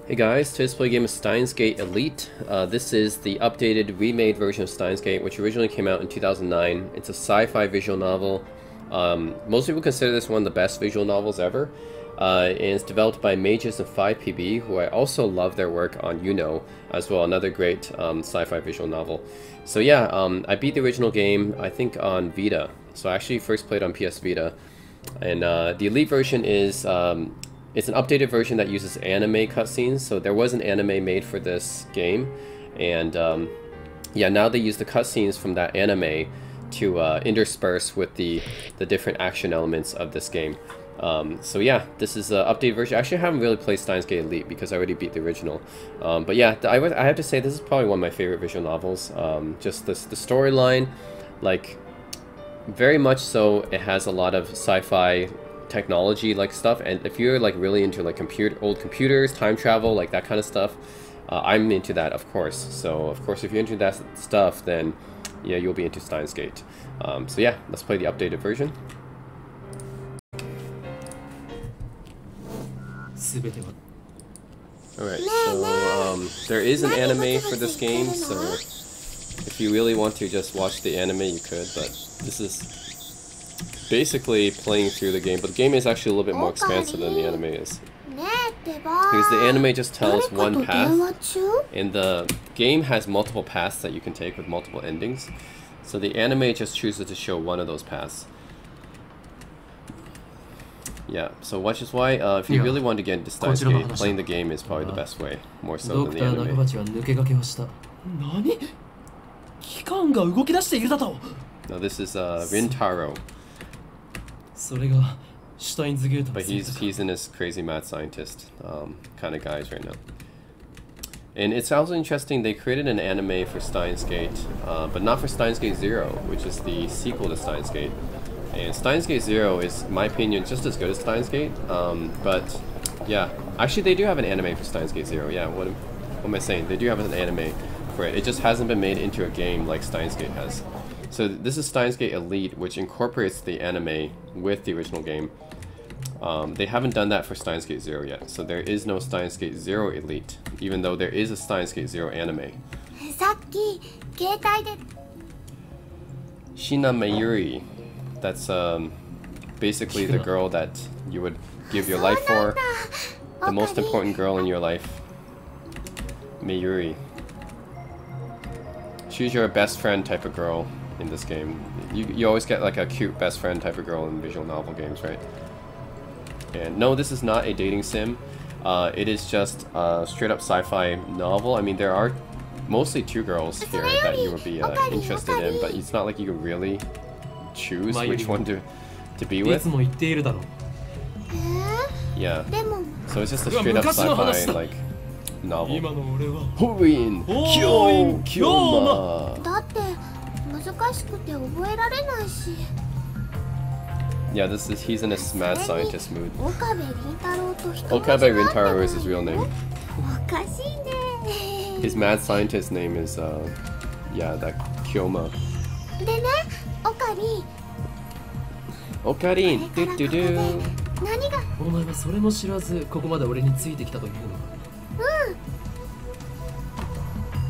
Hey guys, today's play game is Steins Elite. This is the updated, remade version of Steins which originally came out in 2009. It's a sci-fi visual novel. Most people consider this one of the best visual novels ever. And it's developed by Mages of 5PB, who I also love their work on as well, another great sci-fi visual novel. So yeah, I beat the original game, I think on Vita. So I actually first played on PS Vita. And the Elite version is... it's an updated version that uses anime cutscenes, so there was an anime made for this game, and yeah, now they use the cutscenes from that anime to intersperse with the different action elements of this game. So yeah, this is an updated version. Actually, I haven't really played Steins Elite because I already beat the original. But yeah, I have to say this is probably one of my favorite visual novels. Just the storyline, like, very much so, it has a lot of sci-fi technology like stuff, and if you're like really into like old computers, time travel, like that kind of stuff, I'm into that, of course. So of course, if you're into that stuff, then yeah, you'll be into Steins Gate. So yeah, let's play the updated version. Alright, so there is an anime for this game, so if you really want to just watch the anime, you could, but this is basically playing through the game, but the game is actually a little bit more expansive than the anime is. Because the anime just tells one path, and the game has multiple paths that you can take with multiple endings. So the anime just chooses to show one of those paths. Yeah, so which is why if you really want to get into Steins Gate, playing the game is probably the best way, more so than the anime. Now this is Rintaro. But he's in his crazy mad scientist kind of guys right now. And it's also interesting, they created an anime for Steins Gate, but not for Steins Gate 0, which is the sequel to Steins Gate. And Steins Gate 0 is, in my opinion, just as good as Steins Gate, but yeah. Actually, they do have an anime for Steins Gate 0, yeah, what am I saying? They do have an anime for it. It just hasn't been made into a game like Steins Gate has. So this is Steins Gate Elite, which incorporates the anime with the original game. They haven't done that for Steins Gate 0 yet, so there is no Steins Gate 0 Elite, even though there is a Steins Gate 0 anime. Shina Mayuri, that's basically the girl that you would give your life for, the most important girl in your life, Mayuri. She's your best friend type of girl in this game. You always get like a cute best friend type of girl in visual novel games, right? And no, this is not a dating sim. It is just a straight up sci-fi novel. I mean, there are mostly two girls here that you would be interested in, but it's not like you can really choose which one to be with. Yeah, so it's just a straight up sci-fi like novel. Hoin Kyoin Kyoma. Yeah, he's in a mad scientist mood. Okabe Rintaro is his real name. His mad scientist name is yeah, that Kyoma. Okarin, do do do. お前はそれも知らずここまで俺についてきたというのか。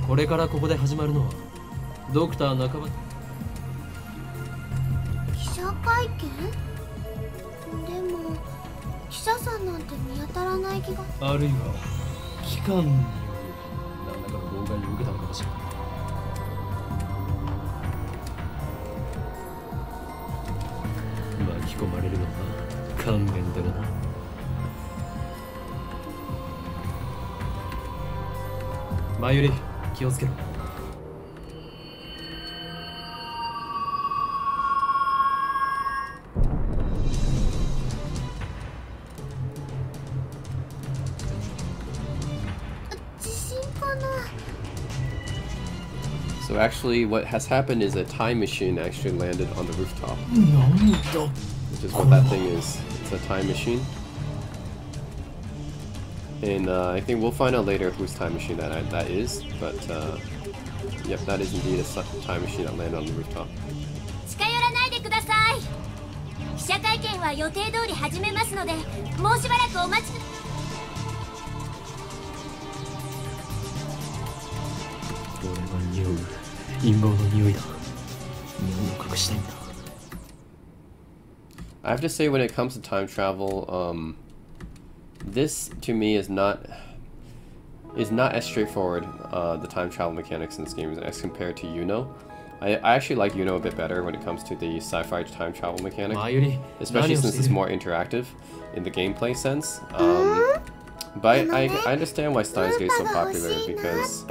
これからここで始まるのはドクター中場。記者会見？でも記者さんなんて見当たらない気が。あるいは機関による何らかの妨害を受けたのかもしれない。巻き込まれるのか勘弁だがな。前より気をつけろ。So actually what has happened is a time machine actually landed on the rooftop. Which is what that thing is. It's a time machine. And I think we'll find out later whose time machine that is, but yep, that is indeed a time machine that landed on the rooftop. 近寄らないでください。記者会見は予定通り始めますので、もうしばらくお待ちください。I have to say, when it comes to time travel, this to me is not as straightforward, the time travel mechanics in this game as compared to I actually like a bit better when it comes to the sci-fi time travel mechanic, especially since it's more interactive in the gameplay sense. But I understand why Steins Gate is so popular, because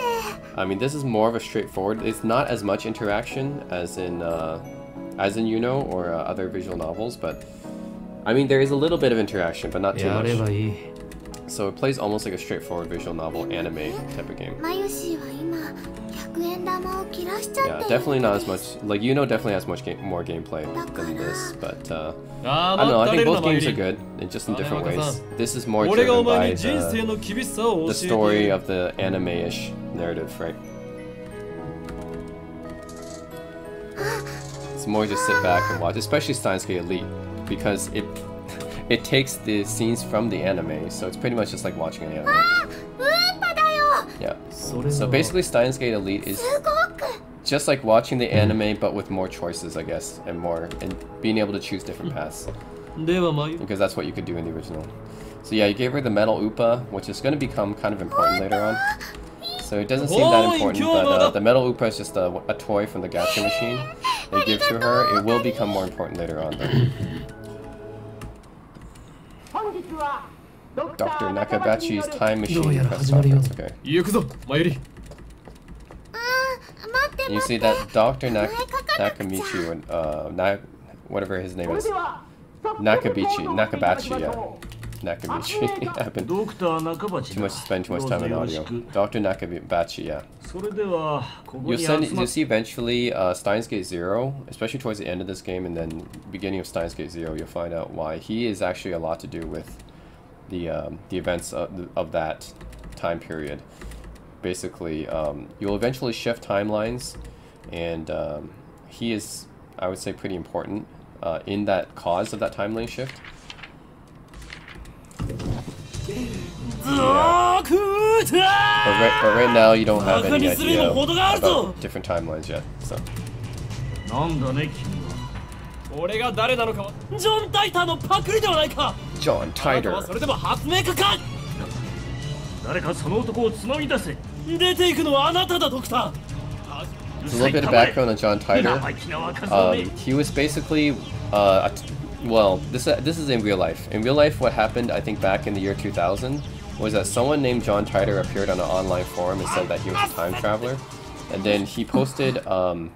I mean, this is more of a straightforward. It's not as much interaction as in or other visual novels, but I mean, there is a little bit of interaction, but not too much. So it plays almost like a straightforward visual novel anime type of game. Yeah, definitely not as much. Like, definitely has much more gameplay than this, but I don't know. I think both games are good, just in different ways. This is more driven by the story of the anime-ish narrative, right? It's more just sit back and watch, especially Steins Gate Elite, because it takes the scenes from the anime, so it's pretty much just like watching an anime. Yeah. So basically, Steins Gate Elite is just like watching the anime, but with more choices, I guess, and being able to choose different paths. Because that's what you could do in the original. So yeah, you gave her the metal Upa, which is going to become kind of important later on. So it doesn't seem that important, but the metal Upa is just a toy from the gacha machine they give to her. It will become more important later on, though. Dr. Nakabachi's time machine press conference, okay. You see that Dr. Nakamichi, or whatever his name is, Nakabachi, yeah. Nakamichi. I've been spend too much time in audio. Dr. Nakabachi, yeah. You'll see eventually Steins Gate 0, especially towards the end of this game and then beginning of Steins Gate 0, you'll find out why he is actually a lot to do with the events of that time period. Basically, you'll eventually shift timelines, and he is, I would say, pretty important in that cause of that timeline shift. Yeah. But right now you don't have any idea about different timelines yet, so. John Titor. There's a little bit of background on John Titor. He was basically well, this is in real life. In real life, what happened, I think, back in the year 2000, was that someone named John Titor appeared on an online forum and said that he was a time traveler. And then he posted some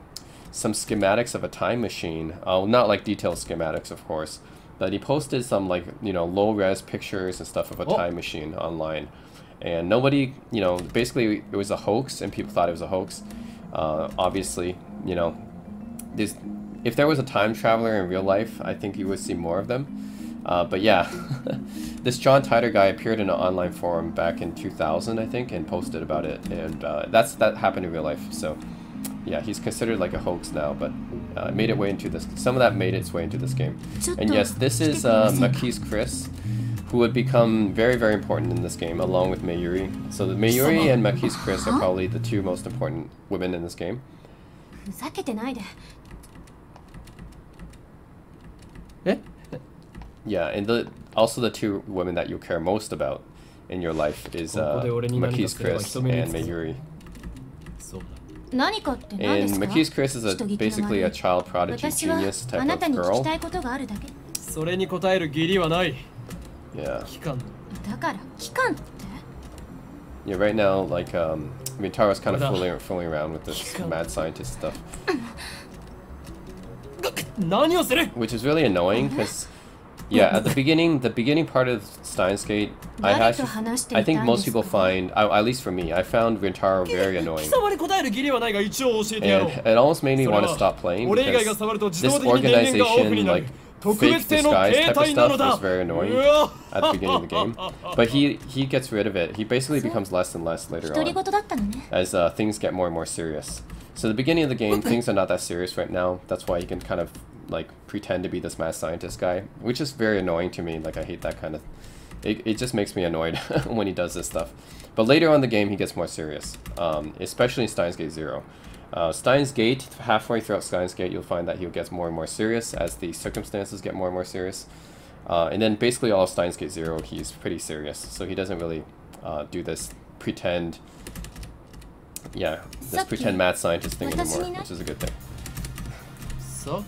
schematics of a time machine. Not like detailed schematics, of course, but he posted some, like, low-res pictures and stuff of a time machine online. And nobody, basically it was a hoax, and people thought it was a hoax. Obviously, if there was a time traveler in real life, I think you would see more of them. But yeah, this John Titor guy appeared in an online forum back in 2000, I think, and posted about it. And that happened in real life. So yeah, he's considered like a hoax now, but made its way into this. Some of that made its way into this game. And yes, this is Marquise Chris, who would become very, very important in this game, along with Mayuri. So Mayuri and Marquise Chris are probably the two most important women in this game. Yeah, and also the two women that you care most about in your life is Marquise Chris and Mayuri. And Marquise Chris is basically a child prodigy genius type of girl. Yeah. Yeah, right now, like, Taro's kind of fooling around with this mad scientist stuff. Which is really annoying, because, yeah, at the beginning part of Steins Gate, I think most people find, at least for me, I found Rintaro very annoying. And it almost made me want to stop playing, because this organization, like, fake disguise type of stuff was very annoying at the beginning of the game. But he gets rid of it. He basically becomes less and less later on, as things get more and more serious. So the beginning of the game, things are not that serious right now. That's why you can kind of like pretend to be this mad scientist guy, which is very annoying to me. Like, I hate that kind of It just makes me annoyed when he does this stuff. But later on in the game, he gets more serious, especially in Steins Gate 0. Steins Gate, halfway throughout Steins Gate, you'll find that he'll get more and more serious as the circumstances get more and more serious. And then basically all of Steins Gate 0, he's pretty serious. So he doesn't really do this pretend, this pretend mad scientist thing anymore, which is a good thing. So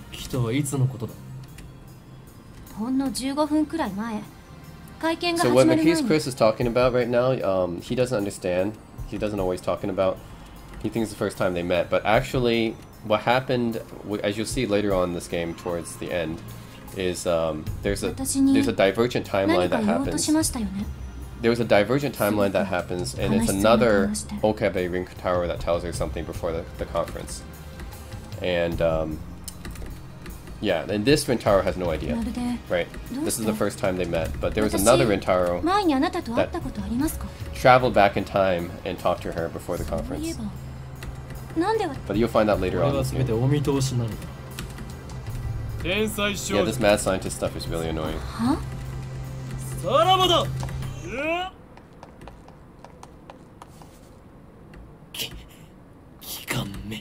what Mackey's Chris is talking about right now, he doesn't understand. He doesn't always talking about. He thinks it's the first time they met, but actually what happened, as you'll see later on in this game towards the end, is there's a divergent timeline that happens. There's a divergent timeline that happens, and it's another Okabe Ring Tower that tells her something before the conference. And and this Rintaro has no idea, right? This is the first time they met, but there was another Rintaro that traveled back in time and talked to her before the conference. But you'll find out later on. Yeah, this mad scientist stuff is really annoying. Huh?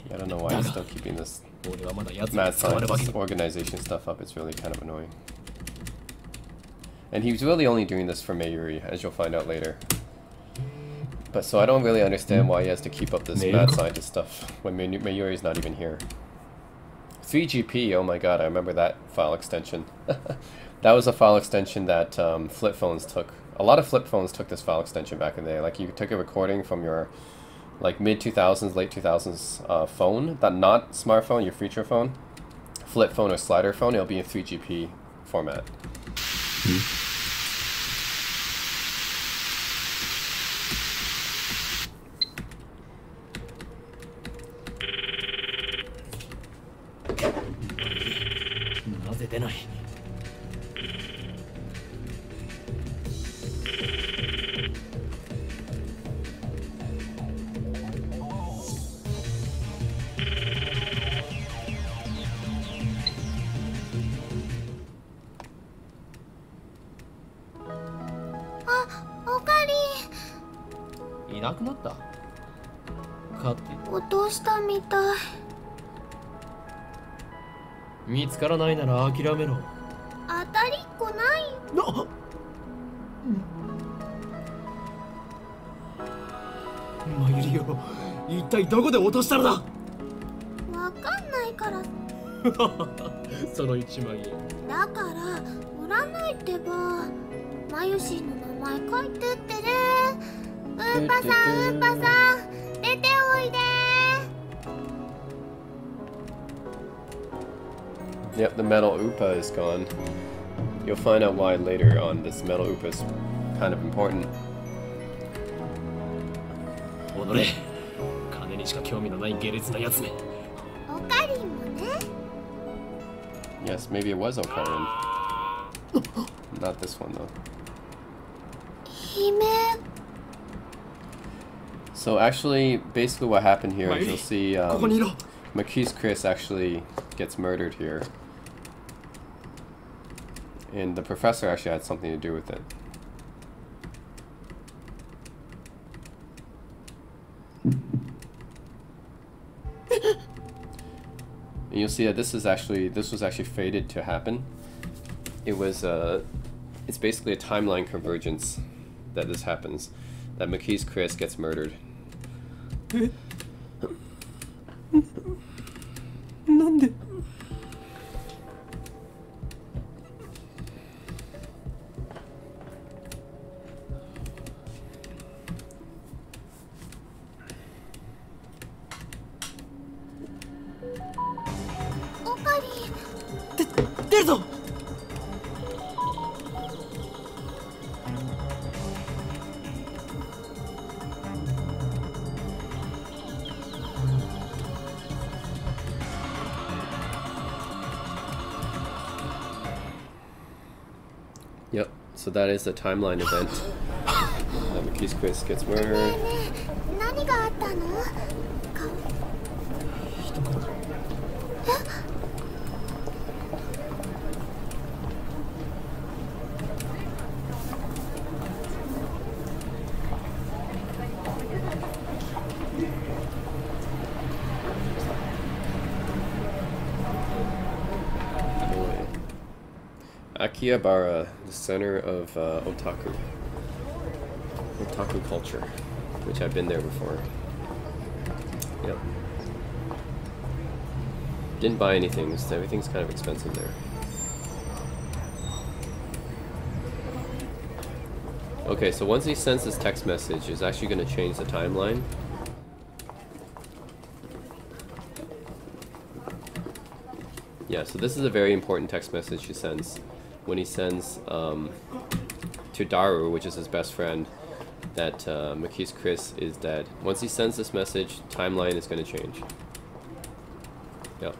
I don't know why I'm still keeping this mad scientist organization stuff up. It's really kind of annoying. And he's really only doing this for Mayuri, as you'll find out later. But so I don't really understand why he has to keep up this mad scientist stuff when Mayuri's not even here. 3GP, oh my god, I remember that file extension. That was a file extension that flip phones took. A lot of flip phones took this file extension back in the day. Like you took a recording from your like mid-2000s, late 2000s phone, that not smartphone, your feature phone, flip phone or slider phone, it'll be in 3GP format. Yep, the metal Upa is gone. You'll find out why later on. This metal Upa is kind of important. Yes, maybe it was Okarin. Not this one though. So actually, basically what happened here is you'll see Marquise Chris actually gets murdered here. And the professor actually had something to do with it. And you'll see that this was actually fated to happen. It was it's basically a timeline convergence that this happens. That Marquise Chris gets murdered. Nande? Yep, so that is the timeline event. Marquise Chris gets murdered. Akihabara, the center of otaku culture, which I've been there before. Yep. Didn't buy anything, so everything's kind of expensive there. Okay, so once he sends this text message, it's actually going to change the timeline. Yeah, so this is a very important text message he sends. When he sends to Daru, which is his best friend, that Maki's Chris is dead. Once he sends this message, timeline is going to change. Yep.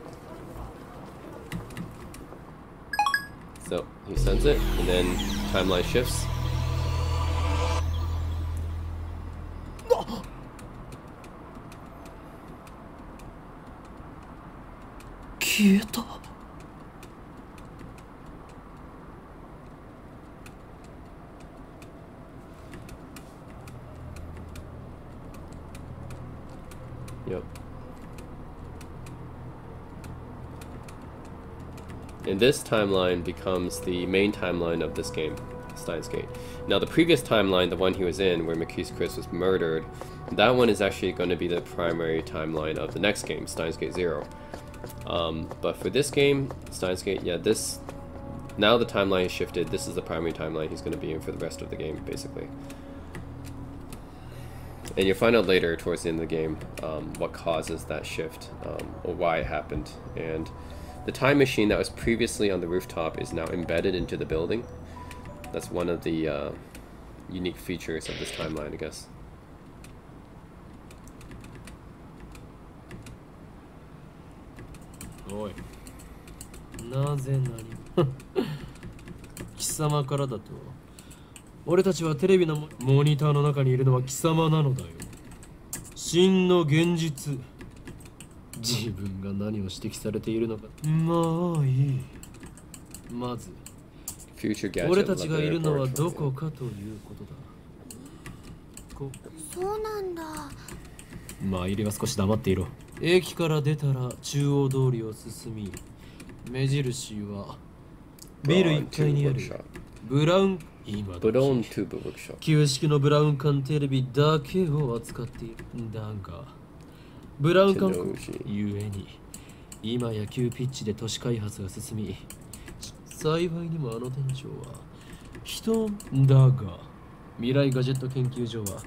So he sends it, and then timeline shifts. Yep. And this timeline becomes the main timeline of this game, Steins Gate. Now the previous timeline, the one he was in, where Maki's Chris was murdered, that one is actually going to be the primary timeline of the next game, Steins Gate 0. But for this game, Steins Gate, yeah, this... Now the timeline has shifted, this is the primary timeline he's going to be in for the rest of the game, basically. And you'll find out later, towards the end of the game, what causes that shift, or why it happened. And the time machine that was previously on the rooftop is now embedded into the building. That's one of the unique features of this timeline, I guess. Oi. なぜ何貴様からだと俺たちはテレビのモニターの中にいるのは貴様なのだよ真の現実自分が何を指摘されているのかまあいいまず俺たちがいるのはどこかということだそうなんだまあ入りは少し黙っていろ駅から出たら中央通りを進み目印はビル1階にあるブラウン旧式のブラウン管テレビだけを扱っているだがブラウン管ゆえに今や急ピッチで都市開発が進み幸いにもあの店長は人だが未来ガジェット研究所は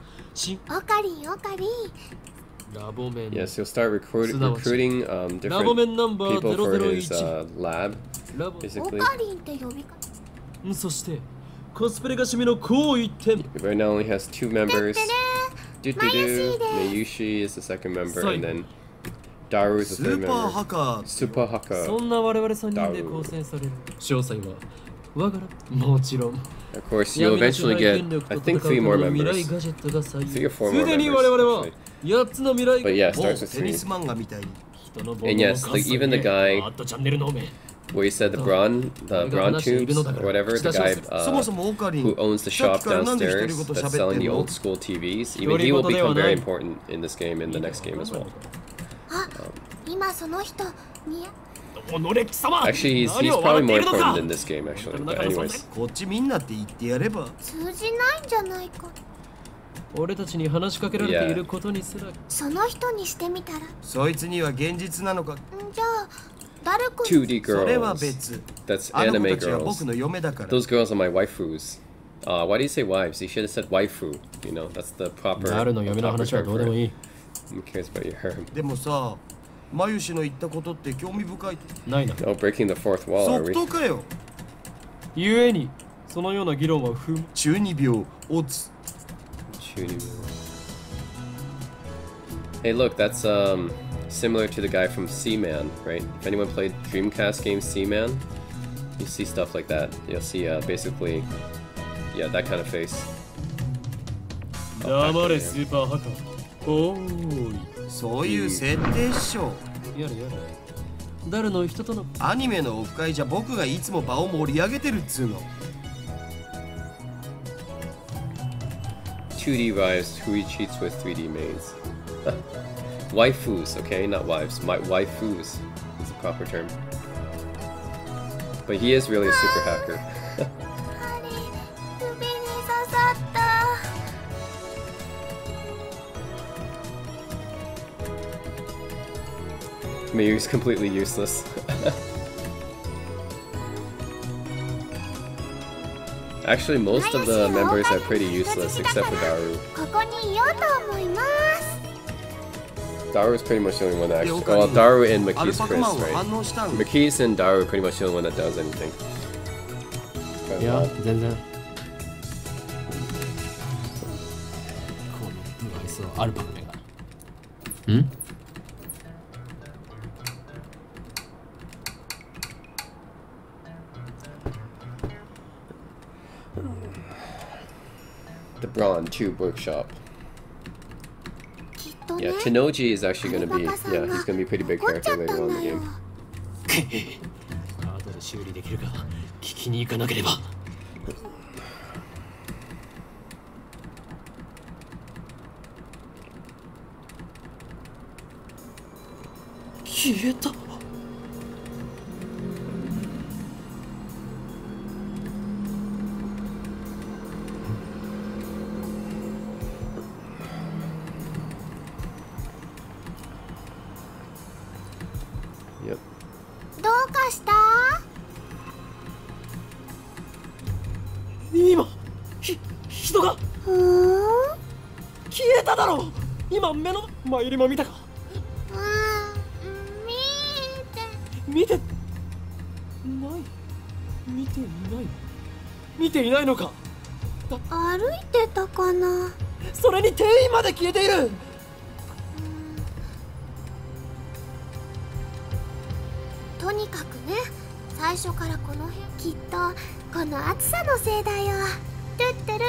オカリン Yes, he'll start recruiting different people for his lab, basically. Right now only has 2 members. Mayushi is the second member, and then Daru is the third member. Super Haka. Of course, you'll eventually get, I think, 3 more members. 3 or 4 more members. But yeah, it starts with 3. And yes, even the guy where you said the Braun tubes, or whatever, the guy who owns the shop downstairs that's selling the old school TVs, even he will become very important in this game and the next game as well. Actually, he's probably more important than this game, actually. But anyways. 俺たちに話しかけられていることにすらその人にしてみたらそいつには現実なのかじゃあ誰か 2D girls. That's anime girls. Those girls are my waifus. Why do you say wives? You should have said waifu. You know, that's the proper term for it. Who cares about your hair? でもさマユシの言ったことって興味深いないな Oh, breaking the fourth wall, are we? 即答かよゆえにそのような議論は不中二病オツ Hey, look, that's similar to the guy from Seaman, right? If anyone played Dreamcast game Seaman, you see stuff like that. You'll see basically, yeah, that kind of face. 黙れスーパーハカおーいそういう設定っしょやれやれ誰の人とのアニメのオフ会じゃ僕がいつも場を盛り上げてるっつうの 2D wives who he cheats with 3D maids. Waifus, okay? Not wives. My waifus is the proper term. But he is really a super hacker. 針首に刺さった。 Mayu's completely useless. Actually, most of the members are pretty useless except for Daru. ここにいようと思います。 Daru is pretty much the only one that actually. Well, Daru and Maki's Chris, right? Maki's and Daru are pretty much the only one that does anything. いや、全然。この無愛想アルパカめが。ん？ The Brawn Tube Workshop. Yeah, Tenoji is actually going to be, yeah, he's going to be a pretty big character later on in the game. 後で修理できるか聞きに行かなければ。消えた。 どうかした？今、人が消えただろう。今目の前りも見たか。見てない。見ていないのか。歩いてたかな。それに店員まで消えている。 とにかくね、最初からこの辺きっとこの暑さのせいだよ。トゥットゥルー。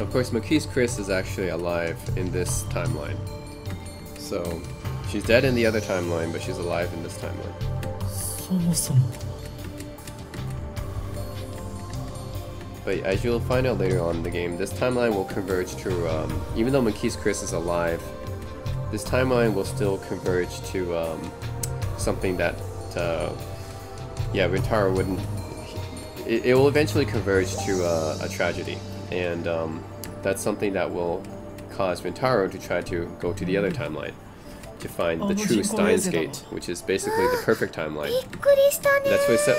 Of course, Maki's Chris is actually alive in this timeline. So, she's dead in the other timeline, but she's alive in this timeline. But as you'll find out later on in the game, this timeline will converge to, even though Maki's Chris is alive, this timeline will still converge to something that, yeah, Rintaro wouldn't... It will eventually converge to a tragedy, and that's something that will cause Rintaro to try to go to the other timeline to find the true Steins Gate, which is basically the perfect timeline.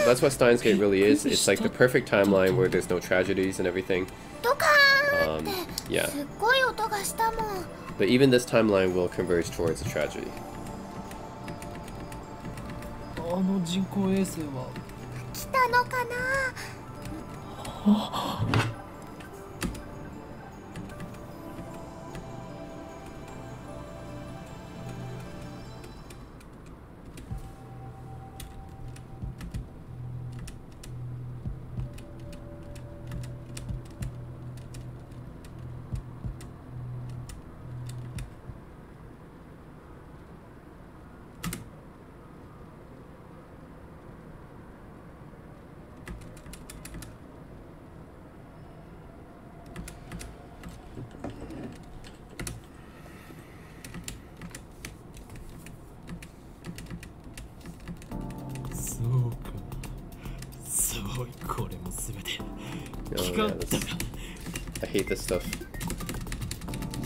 That's what Steins Gate really is. It's like the perfect timeline where there's no tragedies and everything. Yeah. But even this timeline will converge towards a tragedy. 人工衛星は来たのかな。 I hate this stuff.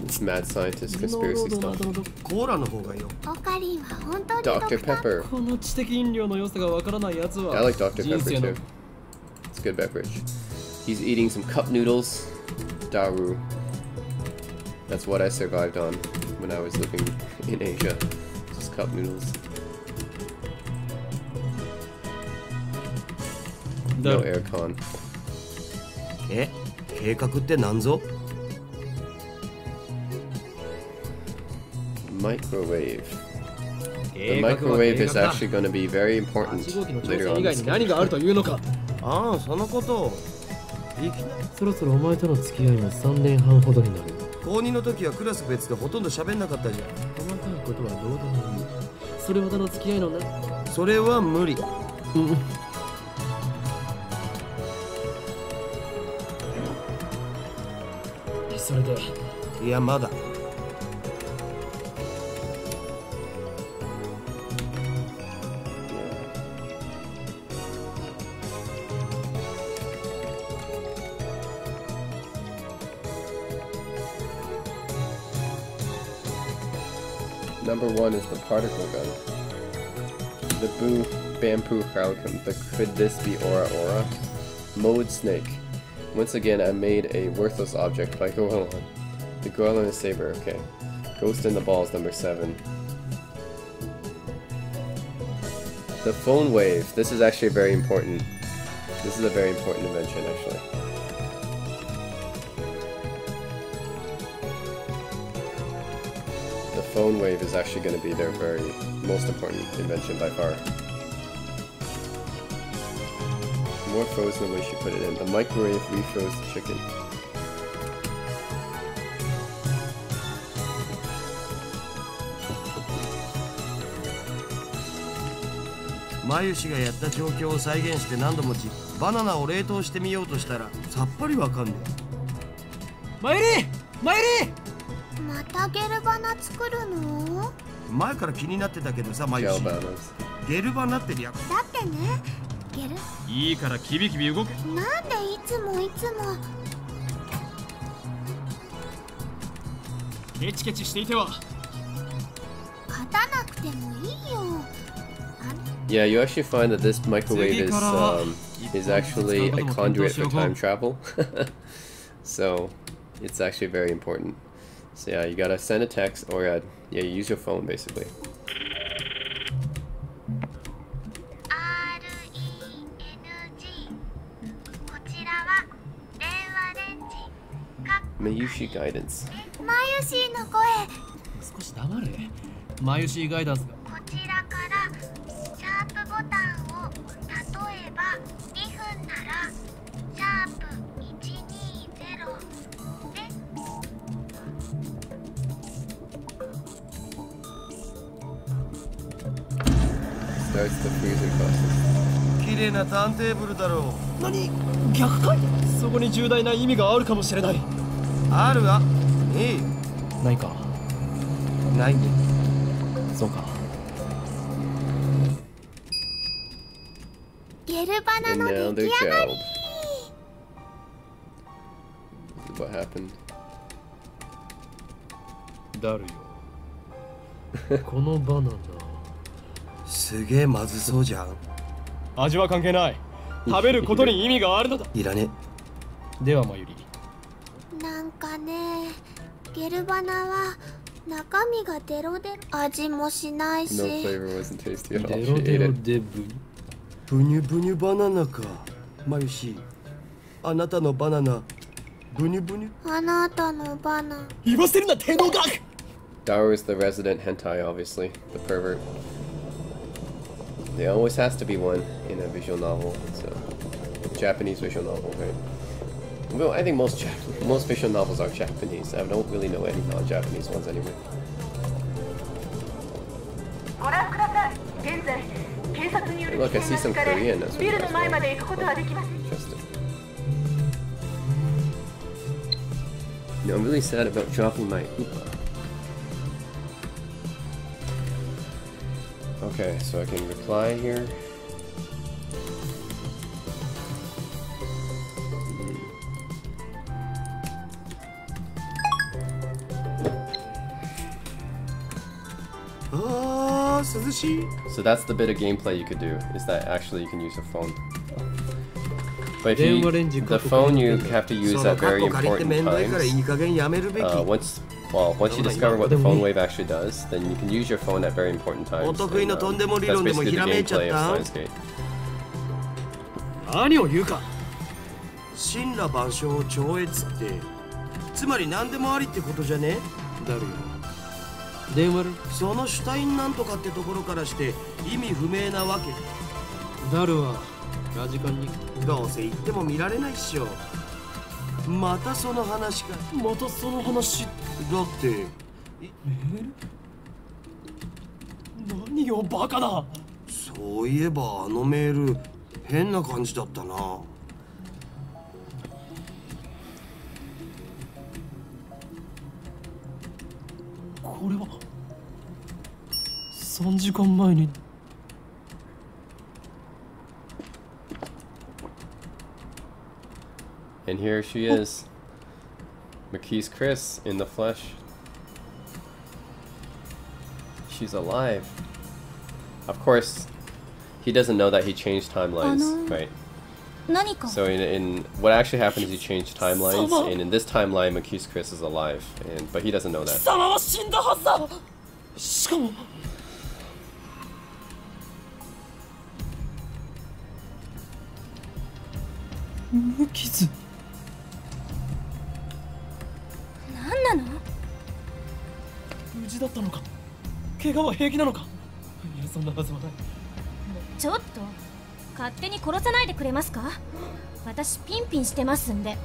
This mad scientist conspiracy stuff. Dr. Pepper. I like Dr. Pepper too. It's a good beverage. He's eating some cup noodles. Daru. That's what I survived on when I was living in Asia. Just cup noodles. No aircon. え、計画って何ぞ? Microwave. The microwave is actually going to be very important later on. 何があるというのか。ああ、そのこと。そろそろお前との付き合いも3年半ほどになる。高2の時はクラス別でほとんど喋んなかったじゃん。細かいことはどうでもいい。それほどの付き合いのね。それは無理。それでいやまだ。Number 1 is the particle gun. The Boo Bamboo Falcon. The Could This Be Aura Aura? Mode Snake. Once again, I made a worthless object by Golan. The Golan is Saber, okay. Ghost in the Balls, number 7. The phone wave. This is actually very important. This is a very important invention, actually. The phone wave is actually going to be their very most important invention by far. More frozen than we should put it in. The microwave refroze the chicken.マユシがやった状況を再現して何度もバナナを冷凍してみようとしたらさっぱりわかんねえ。マユリマユリまたゲルバナ作るの？前から気になってたけどさ、マユシ。ゲルバナって略。だってね、ゲル。いいからキビキビ動け。なんでいつもケチケチしていては勝たなくてもいいよ。Yeah, you actually find that this microwave is actually a conduit for time travel. So it's actually very important. So yeah, you gotta send a text or yeah, you use your phone basically. Mayushi guidance. マユシーの声。少し黙れ。マユシーガイダンスが。こちらからシャープボタンを例えば2分ならシャープ120で。Starts the freezing process. 綺麗なターンテーブルだろう。何？逆回？そこに重大な意味があるかもしれない。あるわ。ええ。ないか。ないね。そうか。ゲルバナの出来上がり。What happened? だるよ。このバナナ。すげえまずそうじゃん。味は関係ない。食べることに意味があるのだ。いらね。ではマユリ。なんかね、ゲルバナは中身がデロデロ、味もしないし。No flavor wasn't tasty at all. デロデロデブニュブニュバナナか。マユシ、あなたのバナナブニュブニュ。あなたのバナ。言わせるな天皇学。Daru is the resident hentai, obviously, the pervert. There always has to be one in a visual novel. It's a Japanese visual novel, right? Well, I think most visual novels are Japanese. I don't really know any non-Japanese ones anyway. Hey, look, I see some Korean as well. Interesting. You know, I'm really sad about dropping my Upa. Okay, so I can reply here. So that's the bit of gameplay you could do, is that actually you can use your phone. But if you, the phone you have to use at very important times. Once you discover what the phone wave actually does, then you can use your phone at very important times. And, that's basically the gameplay of Steins Gate. 何を言うか。神羅万象超越ってつまり何でもありってことじゃね？だるよ。電話でそのシュタインなんとかってところからして意味不明なわけ。だるはラジカンにどうせ言っても見られないっしょ。またその話か。またその話だって。メール？何よバカだ。そういえばあのメール変な感じだったな。これは3時間前に。And here she is, Marquise Chris in the flesh. She's alive. Of course, he doesn't know that he changed timelines, right? So in what actually happened is he changed timelines, and in this timeline, Marquise Chris is alive, but he doesn't know that. しかも無傷。何なの？無事だったのか？怪我は平気なのか？いや、そんなはずはない。ちょっと勝手に殺さないでくれますか？私ピンピンしてますんで。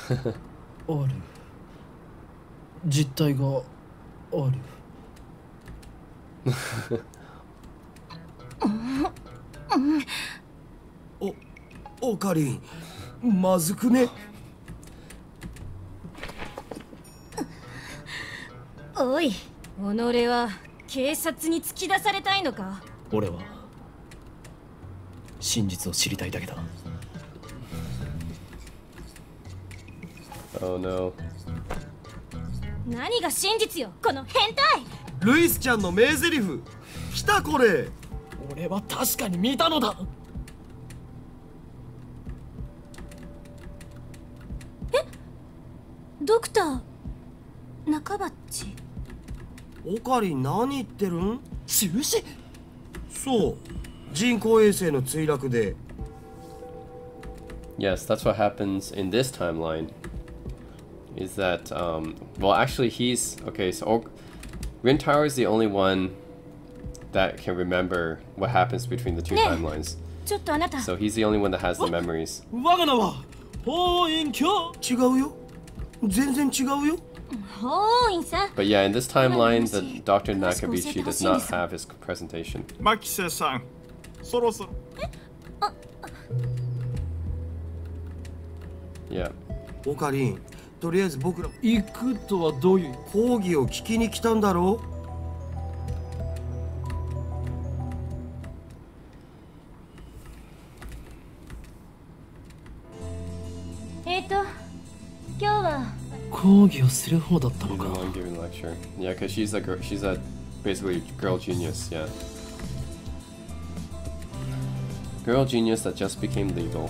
ある。実体がある。オカリン、まずくね？おい、己は警察に突き出されたいのか？俺は真実を知りたいだけだ。Oh no. 何が真実よ、この変態！ルイスちゃんの名台詞来たこれ。俺は確かに見たのだ。ドクター中バッチ。オカリン何言ってるん？中止？そう、人工衛星の墜落で。 Yes, that's what happens in this timeline. Is that well, actually, he's okay. So Rin Tower is the only one that can remember what happens between the two timelines. ちょっとあなた。 So he's the only one that has the memories. 我が名は法院卿。違うよ、全然違うよ。法院さん。 But yeah, in this timeline, the Dr. Nakabishi does not have his presentation. マキセさん、そろそろ。Yeah. オカリン、とりあえず僕ら行くとはどういう？講義を聞きに来たんだろう。今日は講義をする方だったの He's か。 the one giving the lecture. Yeah, because she's a basically girl genius. Yeah. Girl genius that just became legal.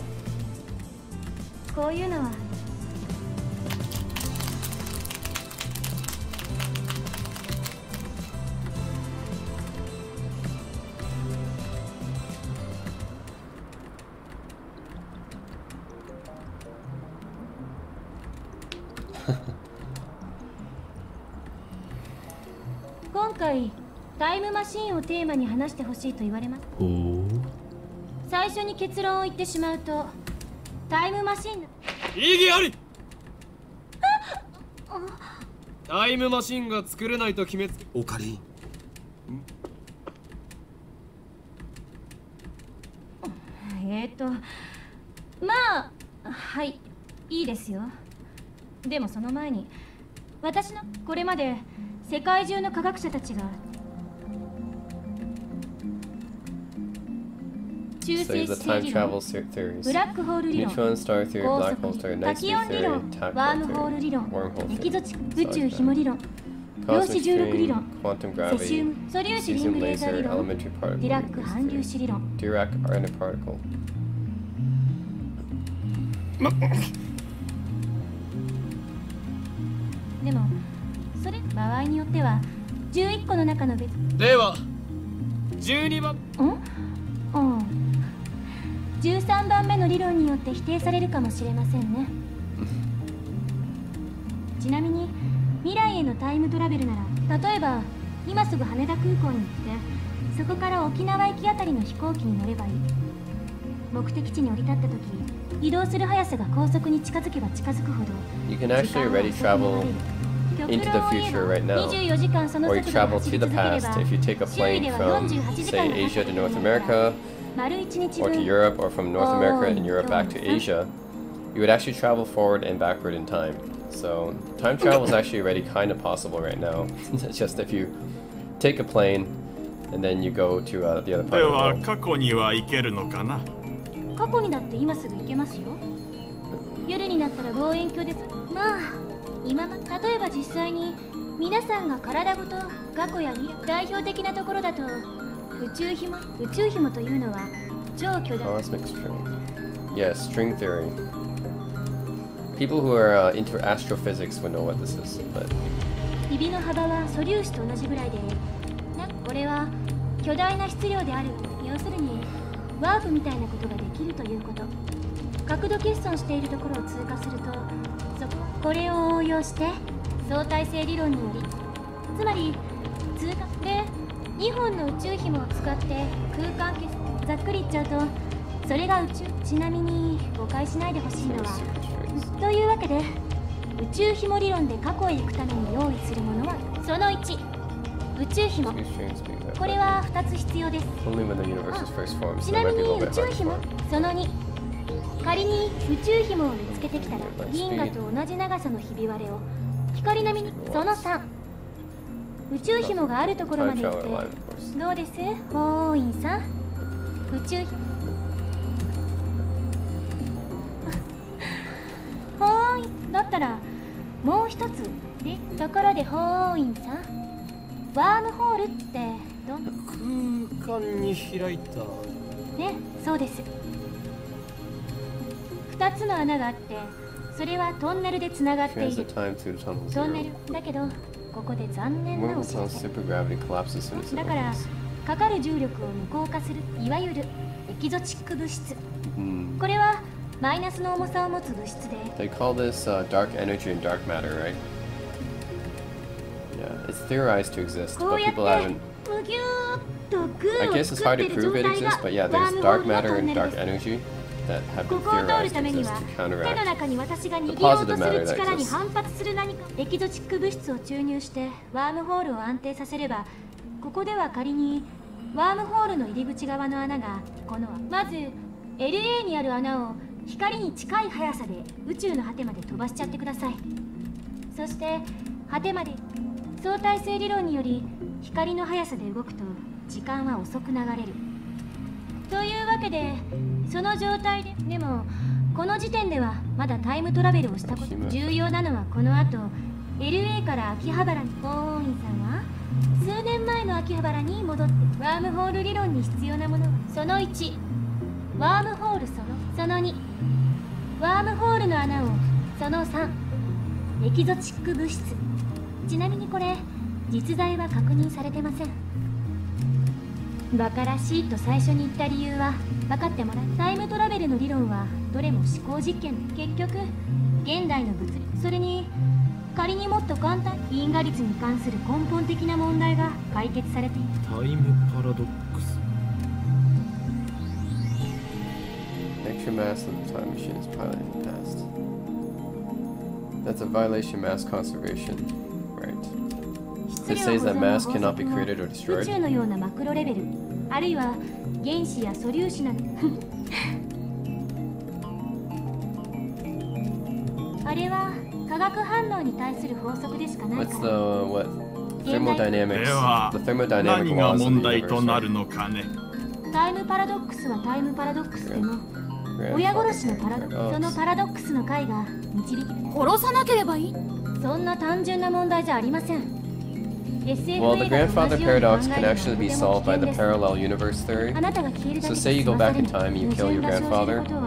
こういうのは今回タイムマシーンをテーマに話してほしいと言われます。おお。最初に結論を言ってしまうと、タイムマシーンの意義あり。タイムマシーンが作れないと決めつけ。オカリン、まあはい、いいですよ。でもその前に私のこれまで世界中の科学者たちが中性 Study 子 the 星 time 理 travel 論、 theories. ブラックホール理論、 Neutron star theory, 高 black 速 hole 理 theory, 多 night 気 speed 温理 theory, 論、 tach ワーム theory, ホール理論、 wormhole エキゾ theory, チック宇宙 stuff ひも like 理論、 that. 量子 Cosmic 重力理論、 stream, quantum セシウ gravity, ム素粒子リン cesium グレーザー理 laser, 論、 elementary デ particle ィラック反粒 theory, 子理論。 Dirac nanoparticle. でもそれ場合によっては11個の中の別。では12番。13番目の理論によって否定されるかもしれませんね。ちなみに未来へのタイムトラベルなら、例えば今すぐ羽田空港に行ってそこから沖縄行きあたりの飛行機に乗ればいい。目的地に降り立った時、移動する速さが高速に近づけば近づくほど You can actually already travel into the future right now, or you travel to the past if you take a plane from, say, Asia to North America, or to Europe, or from North America and Europe back to Asia, you would actually travel forward and backward in time. So time travel is actually already kind of possible right now. It's just if you take a plane and then you go to the other part of the world. 過去には行けるのかな。過去にだって今すぐ行けますよ。夜になったら望遠鏡です。まあ今例えば実際に皆さんが体ごと過去や未来、代表的なところだと宇宙紐というのは超巨大 Cosmic string. Yeah, string theory. People who are into astrophysics would know what this is, but ひびの幅は素粒子と同じぐらいで、これは巨大な質量である。要するにワープみたいなことができるということ。角度欠損しているところを通過すると、これを応用して相対性理論により、つまり通過で2本の宇宙紐を使って空間欠損、ざっくり言っちゃうとそれが宇宙。ちなみに誤解しないでほしいのは、というわけで宇宙紐理論で過去へ行くために用意するものはその1、宇宙紐。これは2つ必要です。ちなみに宇宙紐その2、仮に宇宙紐を見つけてきたら銀河と同じ長さのひび割れを光並みに。その3、宇宙紐があるところまで行ってどうです法院さん。宇宙紐法院だったらもう一つで、ところで法院さん、ワームホールって空間に開いたね。そうです。2つの穴があって、それはトンネルでつながっている。トンネルだけどここで残念なお知らせだから、かかる重力を無効化するいわゆるエキゾチック物質。これはマイナスの重さを持つ物質で They call this dark energy and dark matter, right? Yeah, it's theorized to exist, こ but うやっ people て haven't. むぎゅーっとグ I ーを guess it's 作っ hard て to いる prove 状 it 態が exists, but yeah, ワー there's ムホー dark ルの matter トン and ネル dark です。 energy that have こ been こを通る theorized た to めに exist は to 手の counteract 中に私が逃 the げようと positive する matter that 力に exists. 反発する何か。エキゾチック物質を注入してワームホールを安定させれば、ここでは仮にワームホールの入り口側の穴がこのまず LA にある穴を光に近い速さで宇宙の果てまで飛ばしちゃってください。そして果てまで相対性理論により光の速さで動くと時間は遅く流れるというわけで、その状態でもこの時点ではまだタイムトラベルをしたこと。重要なのはこの後 LA から秋葉原に。法院さんは数年前の秋葉原に戻ってワームホール理論に必要なものはその1、ワームホール。その2、ワームホールの穴を。その3、エキゾチック物質。ちなみにこれ実在は確認されてません。バカらしいと最初に言った理由は分かってもらう。タイムトラベルの理論はどれも思考実験。結局現代の物理、それに仮にもっと簡単、因果率に関する根本的な問題が解決されている。タイムパラドックス。 Extra mass of the time machine is piloted in the past. That's a violation of mass conservation, right? This says that mass cannot be created or 宇 destroyed. 宙のようなマクロレベル、あるいは原子や素粒子などあれは化学反応に対する法則でしかない What's か the ら。 what thermodynamics? では The thermodynamic 何が laws of 問 the 題と universe. なるのかね。タイムパラドックスはタイムパラドックスでも、 Grandfather 親殺しのパラドックス、その paradox. パラドックスの解が導き。殺さなければいい。そんな単純な問題じゃありません。SF Well, the 映画と同 grandfather じように考 paradox え can るのは actually と be ても solved 危 by 険 the です。 parallel universe theory. あなたが消えるだけ So で say you go 済まさ back れ in る time and you 矛 kill your 盾が生じる grandfather. ことは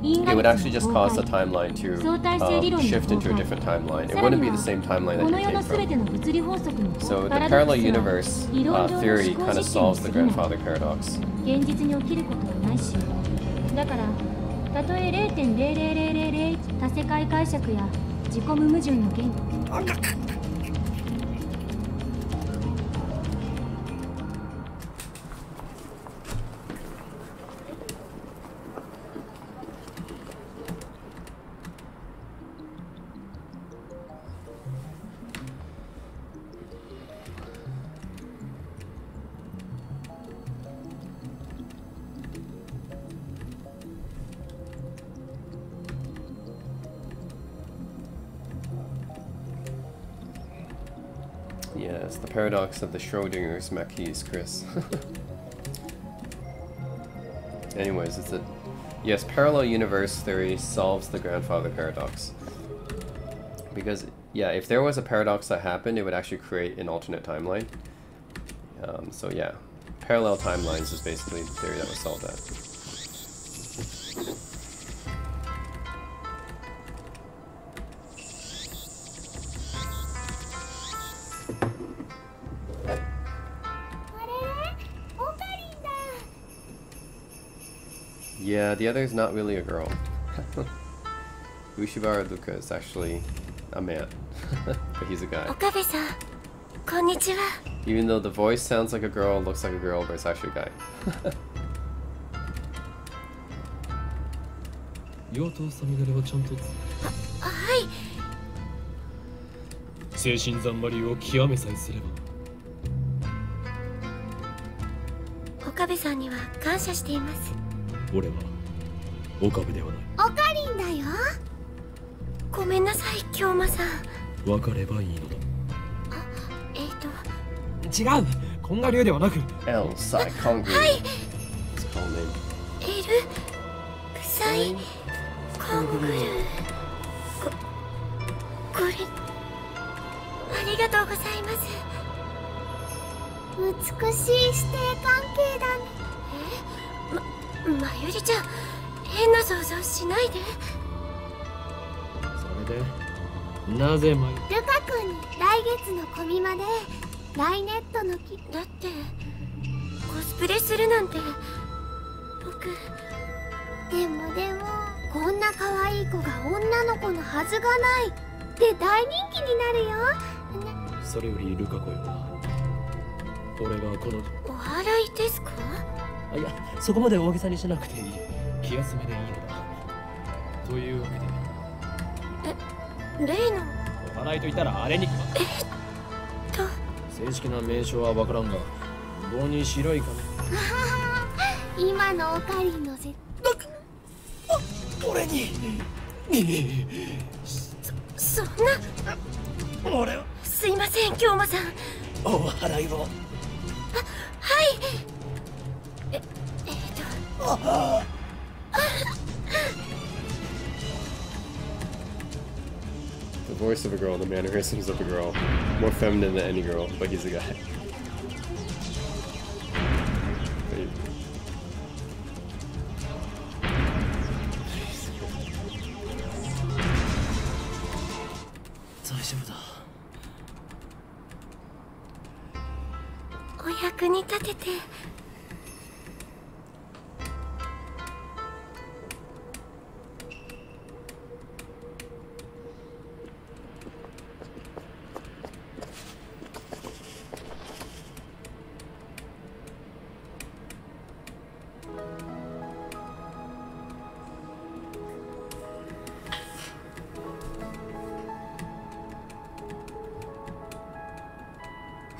因 It 果 would 率 actually の just 崩 cause the 壊、 timeline to 相対性理論の shift into a 崩壊、 different timeline. It さら wouldn't に be は the same timeline こ that の you 世の came すべ from. ての物理法則の So パ the ラドッ parallel クスは universe 理論上の思考 theory 実 kind of 験に solves the 過ぎない。 grandfather paradox. 現実に起きることはないし、だからたとえ 0.00001 多世界解釈や自己無矛盾の言語、Yes, the paradox of the Schrodinger's Marquis, Chris. Anyways, it's a... Yes, parallel universe theory solves the grandfather paradox. Because, yeah, if there was a paradox that happened, it would actually create an alternate timeline. So yeah, parallel timelines is basically the theory that would solve that. Yeah, the other is not really a girl. Ushibara Luka is actually a man, but he's a guy. Okabe-san, konnichiwa. Even though the voice sounds like a girl, looks like a girl, but it's actually a guy. 用途さみだれはちゃんと。はい。精神ざんまりを極めさえすれば。岡部さんには感謝しています。俺は岡部ではない。おかりんだよ。ごめんなさい、京馬さん。分かればいいのだ。違う、コンガ流ではなく。L. Sai Kongru. はい。It's called name. エルサイコングル。これありがとうございます。美しい師弟関係だね。まゆりちゃん、変な想像しないで。それでなぜまゆルカ君に来月のコミマでライネットの木だってコスプレするなんて僕でもこんな可愛い子が女の子のはずがないって大人気になるよ。それよりルカ子よ、俺がこのお祓いですか？いや、そこまで大げさにしなくていい。気休めでいいのだ。というわけで例のお祓いと言ったらあれに決まった。正式な名称は分からんが、棒に白い紙。今のオカリンの俺にそんな。俺はすいません、京馬さん。お祓いを。はい。The voice of a girl, the mannerisms of a girl. More feminine than any girl, but he's a guy. Wait. 大丈夫だ。お役に立てて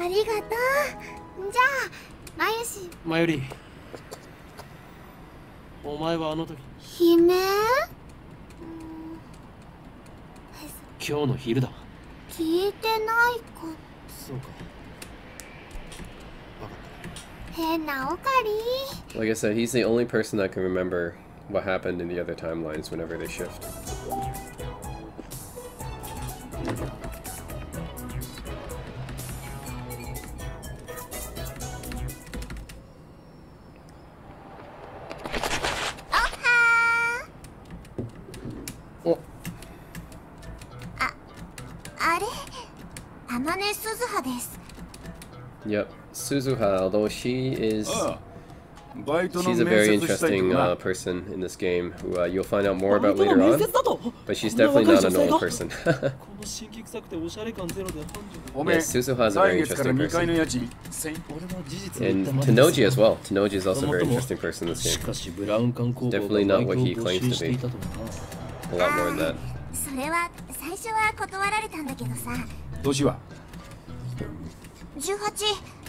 ありがとう。じゃあまゆしまゆり、お前はあの時姫今日の昼だ。聞いてないか。そうか。変なオカリ。 Like I said, he's the only person that can remember what happened in the other timelines whenever they shift. Oh. あれ、天音鈴葉です。 Yep, Suzuha, although she is... She's a バイトの very 面接したい interesting とな。 person in this game who you'll find out more about later on, but she's definitely not a normal person. この新規臭くておしゃれ感ゼロでおめえ Yes, Suzuha is a very 来月から interesting 2階の person. 家賃。俺は事実 And Tenoji as well. Tenoji is also a very interesting person in this し game. かしブラウン管工房が Definitely not what he バイトを claims 募 to 集して be. いたとはな。 A lot more than that. それは最初は断られたんだけどさ。年は18。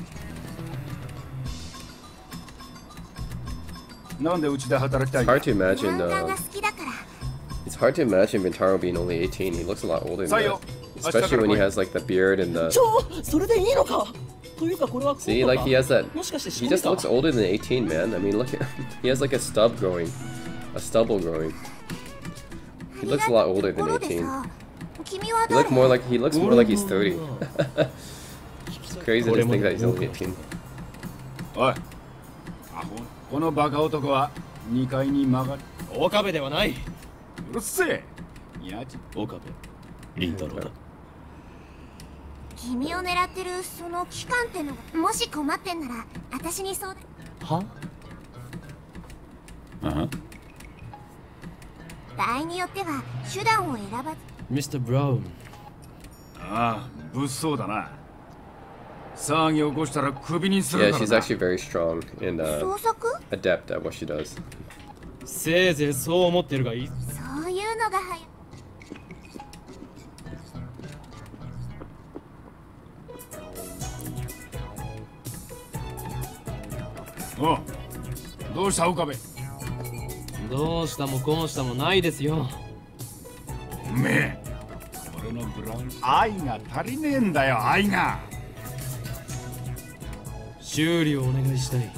なんでうちで働きたい It's hard to imagine. 漫画が好きだから。 It's hard to imagine Vintaro being only 18. He looks a lot older 採 than 用 that. Especially when he has like the beard and the... それでいいのかというかこれは See, like he has that... もしかして He just looks older than 18, man. I mean, look at... He has like a stub growing. A stubble growing. He looks a lot older than 18. He looks more like he's 30. It's crazy to think that he's only 18. おい、このバカ男は2階に曲がる。岡部ではない。うるせえ。やじ。岡部、凛太郎だ。君を狙ってるその機関ってのがもし困ってんなら私に相談。は？あ？場合によっては手段を選ばず。Mr. Brown。ああ、物騒だな。騒ぎ起こしたらクビにする Yeah, からな。 she's actually very strong and 捜索？ adept at what she does. せいぜいそう思ってるがいい。そういうのがはや。おう、どうした岡部。どうしたもこうしたもないですよ。おめえ、俺のブラウン愛が足りねえんだよ、愛が。修理をお願いしたい。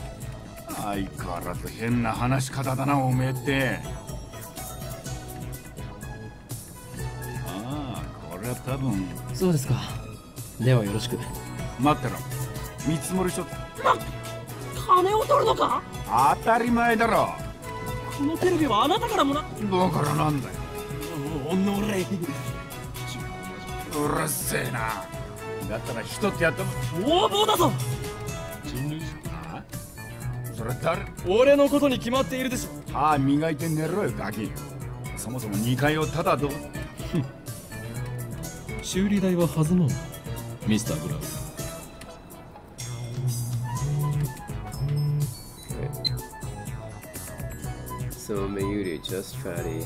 相変わらず変な話し方だな、おめえって。ああ、これは多分。そうですか。ではよろしく。待ってろ、見積もり書。金を取るのか当たり前だろ。このテレビはあなたからもらだからなんだよ。おのれうるせえな。だったら一つやっても。横暴だぞあ？それ誰？俺のことに決まっているでしょ。歯磨いて寝ろよ、ガキ。そもそも2階をただどう。修理代は弾む。ミスター・ブラウン。So Mayuri, just fatty.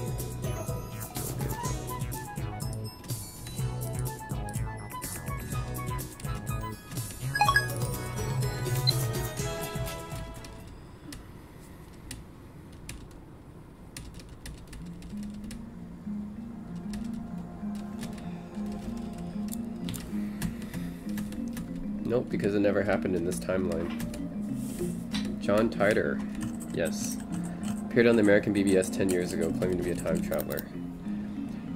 Nope, because it never happened in this timeline. John Titor, yes. Appeared on the American BBS 10 years ago, claiming to be a time traveler.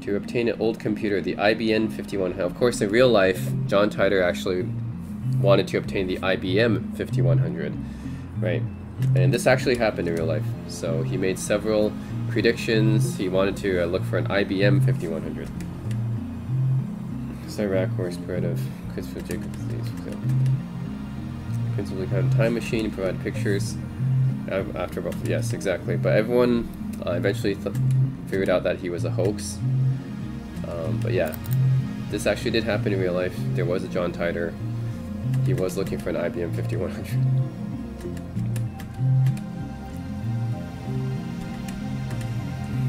To obtain an old computer, the IBM 5100. Of course, in real life, John Titor actually wanted to obtain the IBM 5100, right? And this actually happened in real life. So he made several predictions. He wanted to look for an IBM 5100. Iraq or spread of Christopher Jacobs disease. Principally kind of time machine, provide pictures. After about, yes, exactly. But everyone eventually figured out that he was a hoax. But yeah, this actually did happen in real life. There was a John Titor. He was looking for an IBM 5100.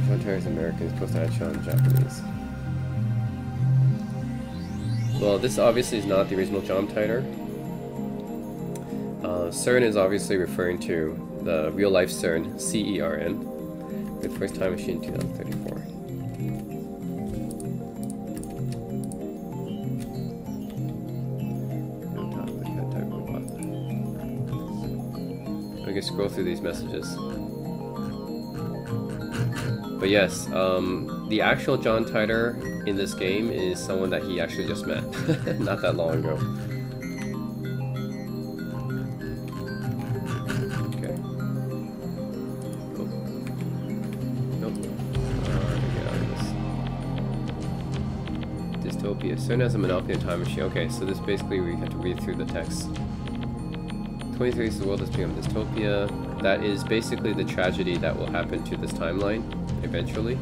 John Titor is American, he's supposed to have John Japanese. Well, this obviously is not the original John Titor. CERN is obviously referring to the real-life CERN, CERN, the first time machine 2034. We can scroll through these messages. But yes, the actual John Titor in this game is someone that he actually just met not that long ago. Okay. Oh. Nope. Get out of this. Dystopia. CERN has a monopoly on time machine. Okay, so this basically we have to read through the text. 23 the world has become dystopia. That is basically the tragedy that will happen to this timeline eventually.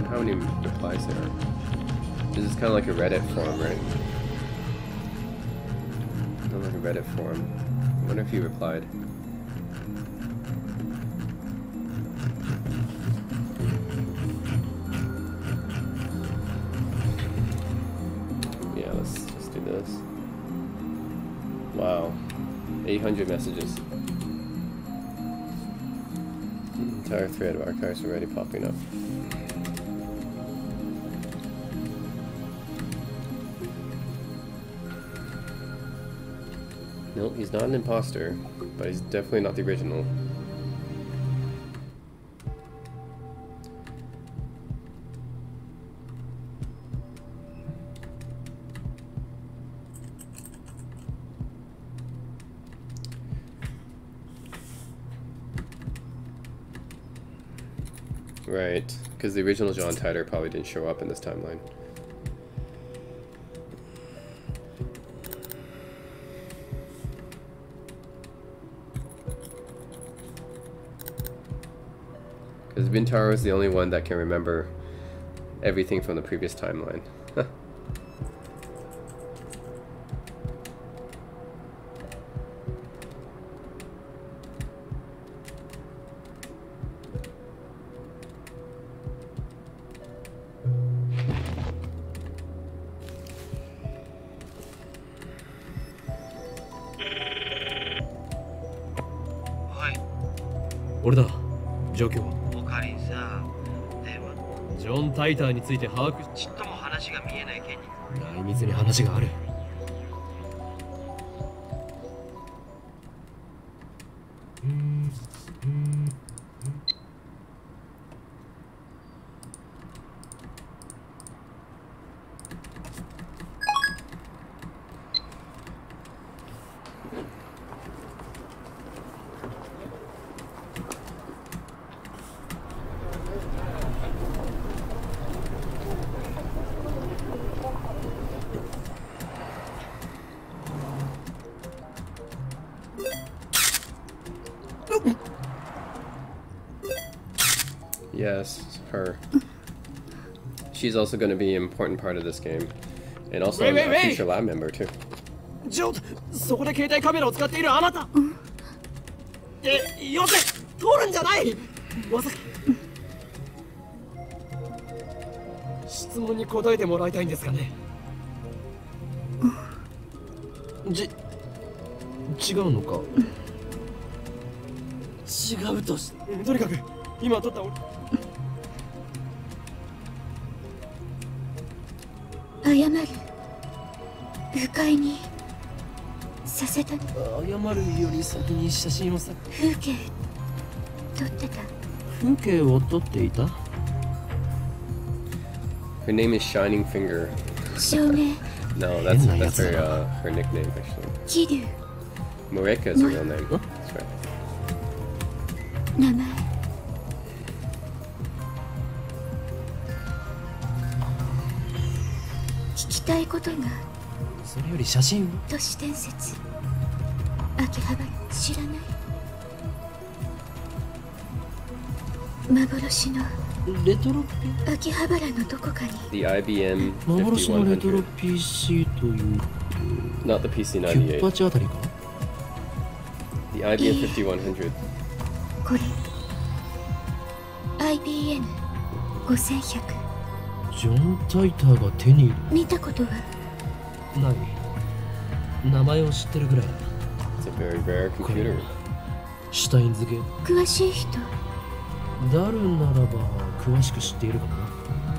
How many replies there are? This is kind of like a Reddit forum, right? Kind of like a Reddit forum. I wonder if he replied. 800 messages. Entire thread of archives already popping up. Nope, he's not an imposter, but he's definitely not the original. Right, because the original John Titor probably didn't show up in this timeline. Because Bintaro is the only one that can remember everything from the previous timeline.俺だ。状況は。オカリンさ、電話。ジョン・タイターについて把握。ちっとも話が見えない件に。内密に話がある。Yes, her. She's also going to be an important part of this game. And also a future lab member, too. ジョン、そこで携帯カメラを使っているあなた。よせ、通るんじゃない。まさか。質問に答えてもらいたいんですかね。違うのか。違うとし。とにかく今撮った俺。謝る。不快にさせた。謝るより先に写真をさ。風景撮ってた。風景を撮っていた。 Her name is Shining Finger. 照明。 No, that's her nickname actually. 桐生。 Moreka is her real name. That's right. 名前。聞きたいことが。それより写真を。都市伝説。秋葉原知らない。幻の。レトロ秋葉原のどこかに。 The IBM 幻のレトロ 5100. PC という。 Not the PC98. 98あたりか。 The IBM 5100. これ IBM 5100。ジョン・タイターが手に見たことはない。名前を知ってるぐらいだ。 It's a very rare computer. シュタインズゲーム。詳しい人。ダルならば詳しく知っているかもな。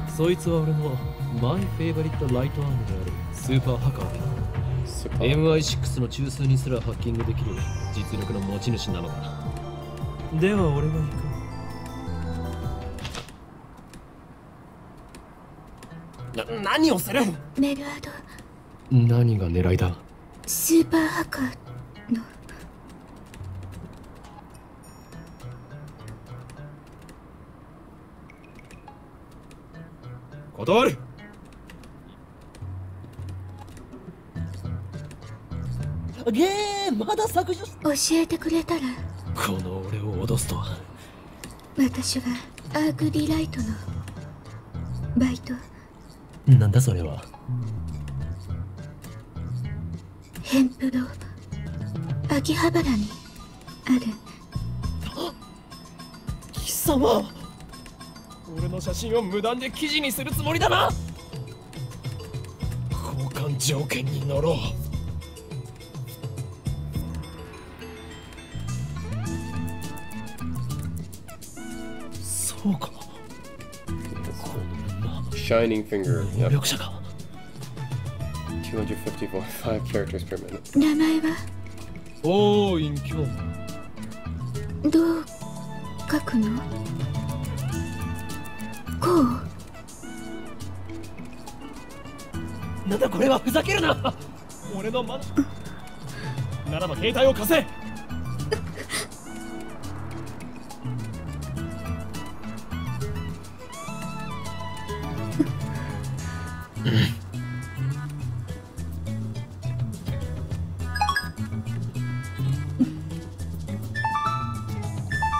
そいつは俺のマイフェイバリットライトアームであるスーパーハッカーで MI6 の中枢にすらハッキングできる実力の持ち主なのだ。では俺が行く。何をする。メルアド。何が狙いだ。スーパーハッカーの。断る。ゲーまだ削除。教えてくれたら。この俺を脅すとは。私はアークリライトのバイト。なんだそれは。ヘンプロ秋葉原にある。貴様、俺の写真を無断で記事にするつもりだな。交換条件に乗ろう。そうか。 Shining Finger. 能 Yep. 力者か。 254, 5 characters per minute. 名前はおー、隠居。どう書くの？こう？なんだこれは、ふざけるな。俺のならば携帯を貸せ。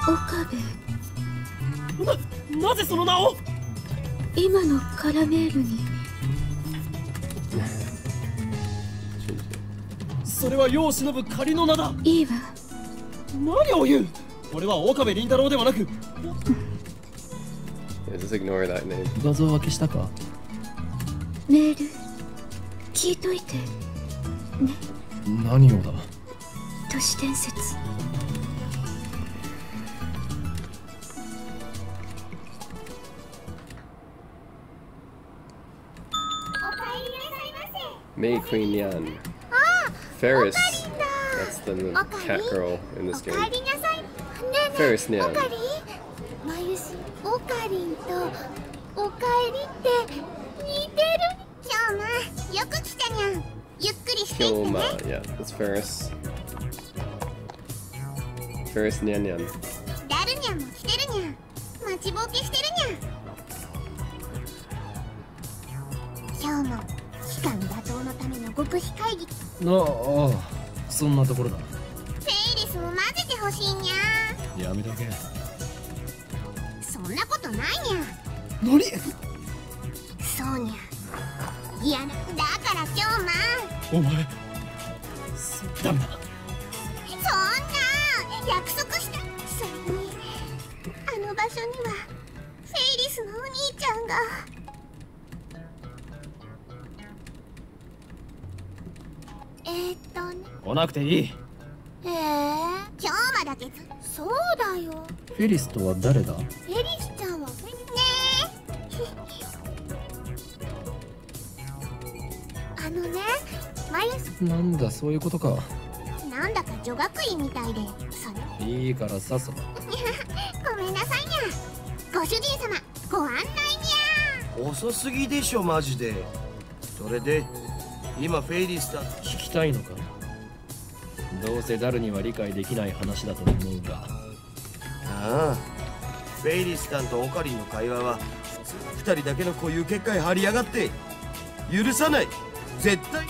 岡部、なぜその名を？今のカラメールに。それは世を忍ぶ仮の名だ。いいわ。何を言う。俺は岡部倫太郎ではなく。 Yeah, just ignore that name. 画像は消したか？メール聞いといて。何をだ？都市伝説。 May Queen Yan. Ferris. That's the cat girl in this game. Ferris Nyan. まゆし、オカリンとおかえりって似てる。今日もよく来たにゃん。ゆっくりしていってね。 Kyoma. Yeah, that's Ferris. Ferris Nyan Nyan. ダルニャンも来てるにゃん。待ちぼうけしてるにゃん。今日も期間打倒のための極秘会議。ああ、そんなところだ。フェイリスも混ぜてほしいにゃん。やめとけ。そんなことないにゃ。何？そうにゃ。いや、だから今日も。お前、ダメだ。そんな約束した。それにあの場所にはフェイリスのお兄ちゃんが。来なくていい。今日まだけず。そうだよ。フェリスとは誰だ？フェリスちゃんはねえ。あのね、マユス。なんだ、そういうことか。なんだか女学院みたいで、それ。いいからさっさと。ごめんなさいにゃ。ご主人様、ご案内にゃ。遅すぎでしょマジで。それで今フェイリスだ。聞きたいのか？どうせダルには理解できない話だと思うが。ああ、フェイリスさんとオカリンの会話は普通2人だけの固有結界張りやがって許さない。絶対。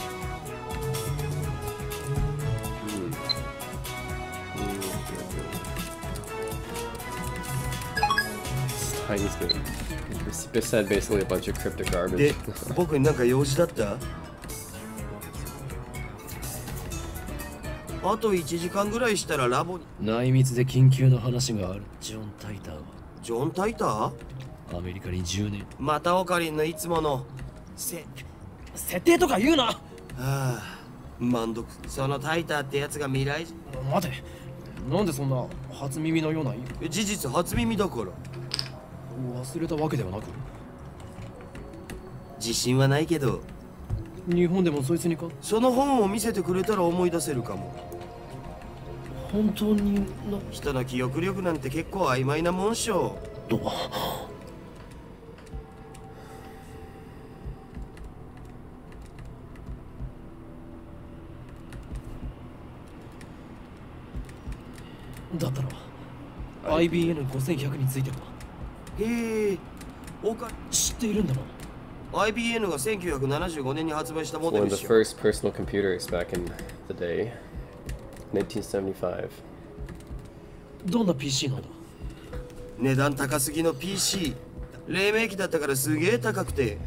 Steins game. This said basically a bunch of cryptic で garbage. 僕になんか用事だった？あと1時間ぐらいしたらラボに。内密で緊急の話がある。ジョン・タイターはジョン・タイター？アメリカに10年。またオカリンのいつもの設定とか言うな。はあ、満足。そのタイターってやつが未来人。待て、なんでそんな初耳のような。事実初耳だから。忘れたわけではなく。自信はないけど。日本でもそいつにか？その本を見せてくれたら思い出せるかも。本当に人の記憶力なんて結構曖昧なもんしょ。だったら IBN5100 については。へえ、知っているんだな。IBN が1975年に発売したモデ One ル of で the しょ。 first personal computers back in the day. 1975. どんな PC なんだ？値段高すぎの PC。黎明期だったからすげえ高くて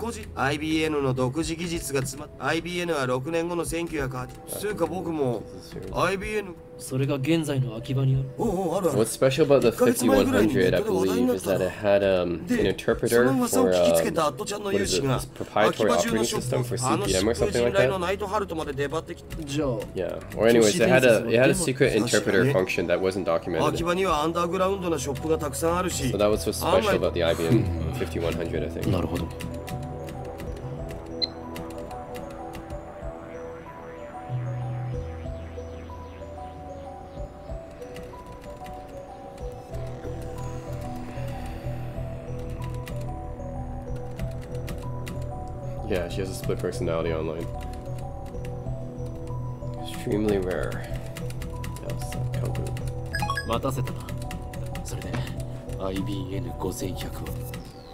個人 IBN の独自技術が詰まっ IBN は6年後の1980つうか僕も IBN それが現在の秋葉にある。おうおうあるある What's special about the 5100, I believe, is that it had an interpreter for what is it, this proprietary operating system for CPM or something like that? じゃあ、 Yeah. Or anyways, it had a secret interpreter function that wasn't 秋 documented. 葉にはアンダーグラウンドなショップがたくさんあるし So that was what's special about the IBM 5100, I think. なるほど。Yeah, she has a split personality online. Extremely rare. Yes, Kabu. 待たせたな。それで IBN5100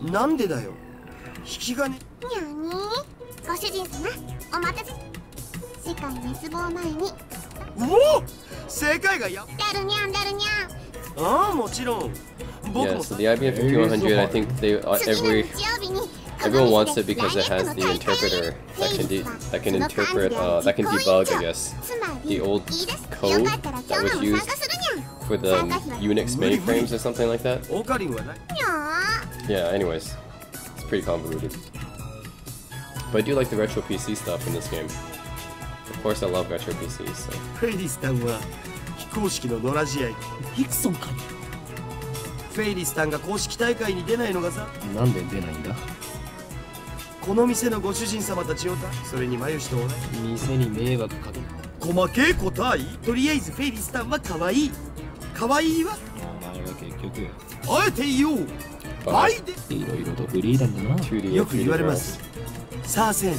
はなんでだよ引き金にゃーにーご主人様お待たせ世界滅亡前にうお世界がやダルニャンダルニャンああもちろん僕 Yeah, も so the IBM 5100, I think everyone wants it because it has the interpreter that can interpret, that can debug, I guess, the old code that was used for the Unix mainframes or something like that. オカリンはない Yeah, anyways, it's pretty convoluted. But I do like the retro PC stuff in this game. Of course, I love retro PCs, so. フェイリスタンは非公式の野良試合ヒクソンかい。フェイリスタンが公式大会に出ないのがさなんで出ないんだ。この店のご主人様たちをだそれにマユシと同じ店に迷惑かける。細けえ答えとりあえずフェイリスタンは可愛い可愛いわお前は結局あえて言おうバイデいろいろとフリーダンだな。 2D よく言われますさあせん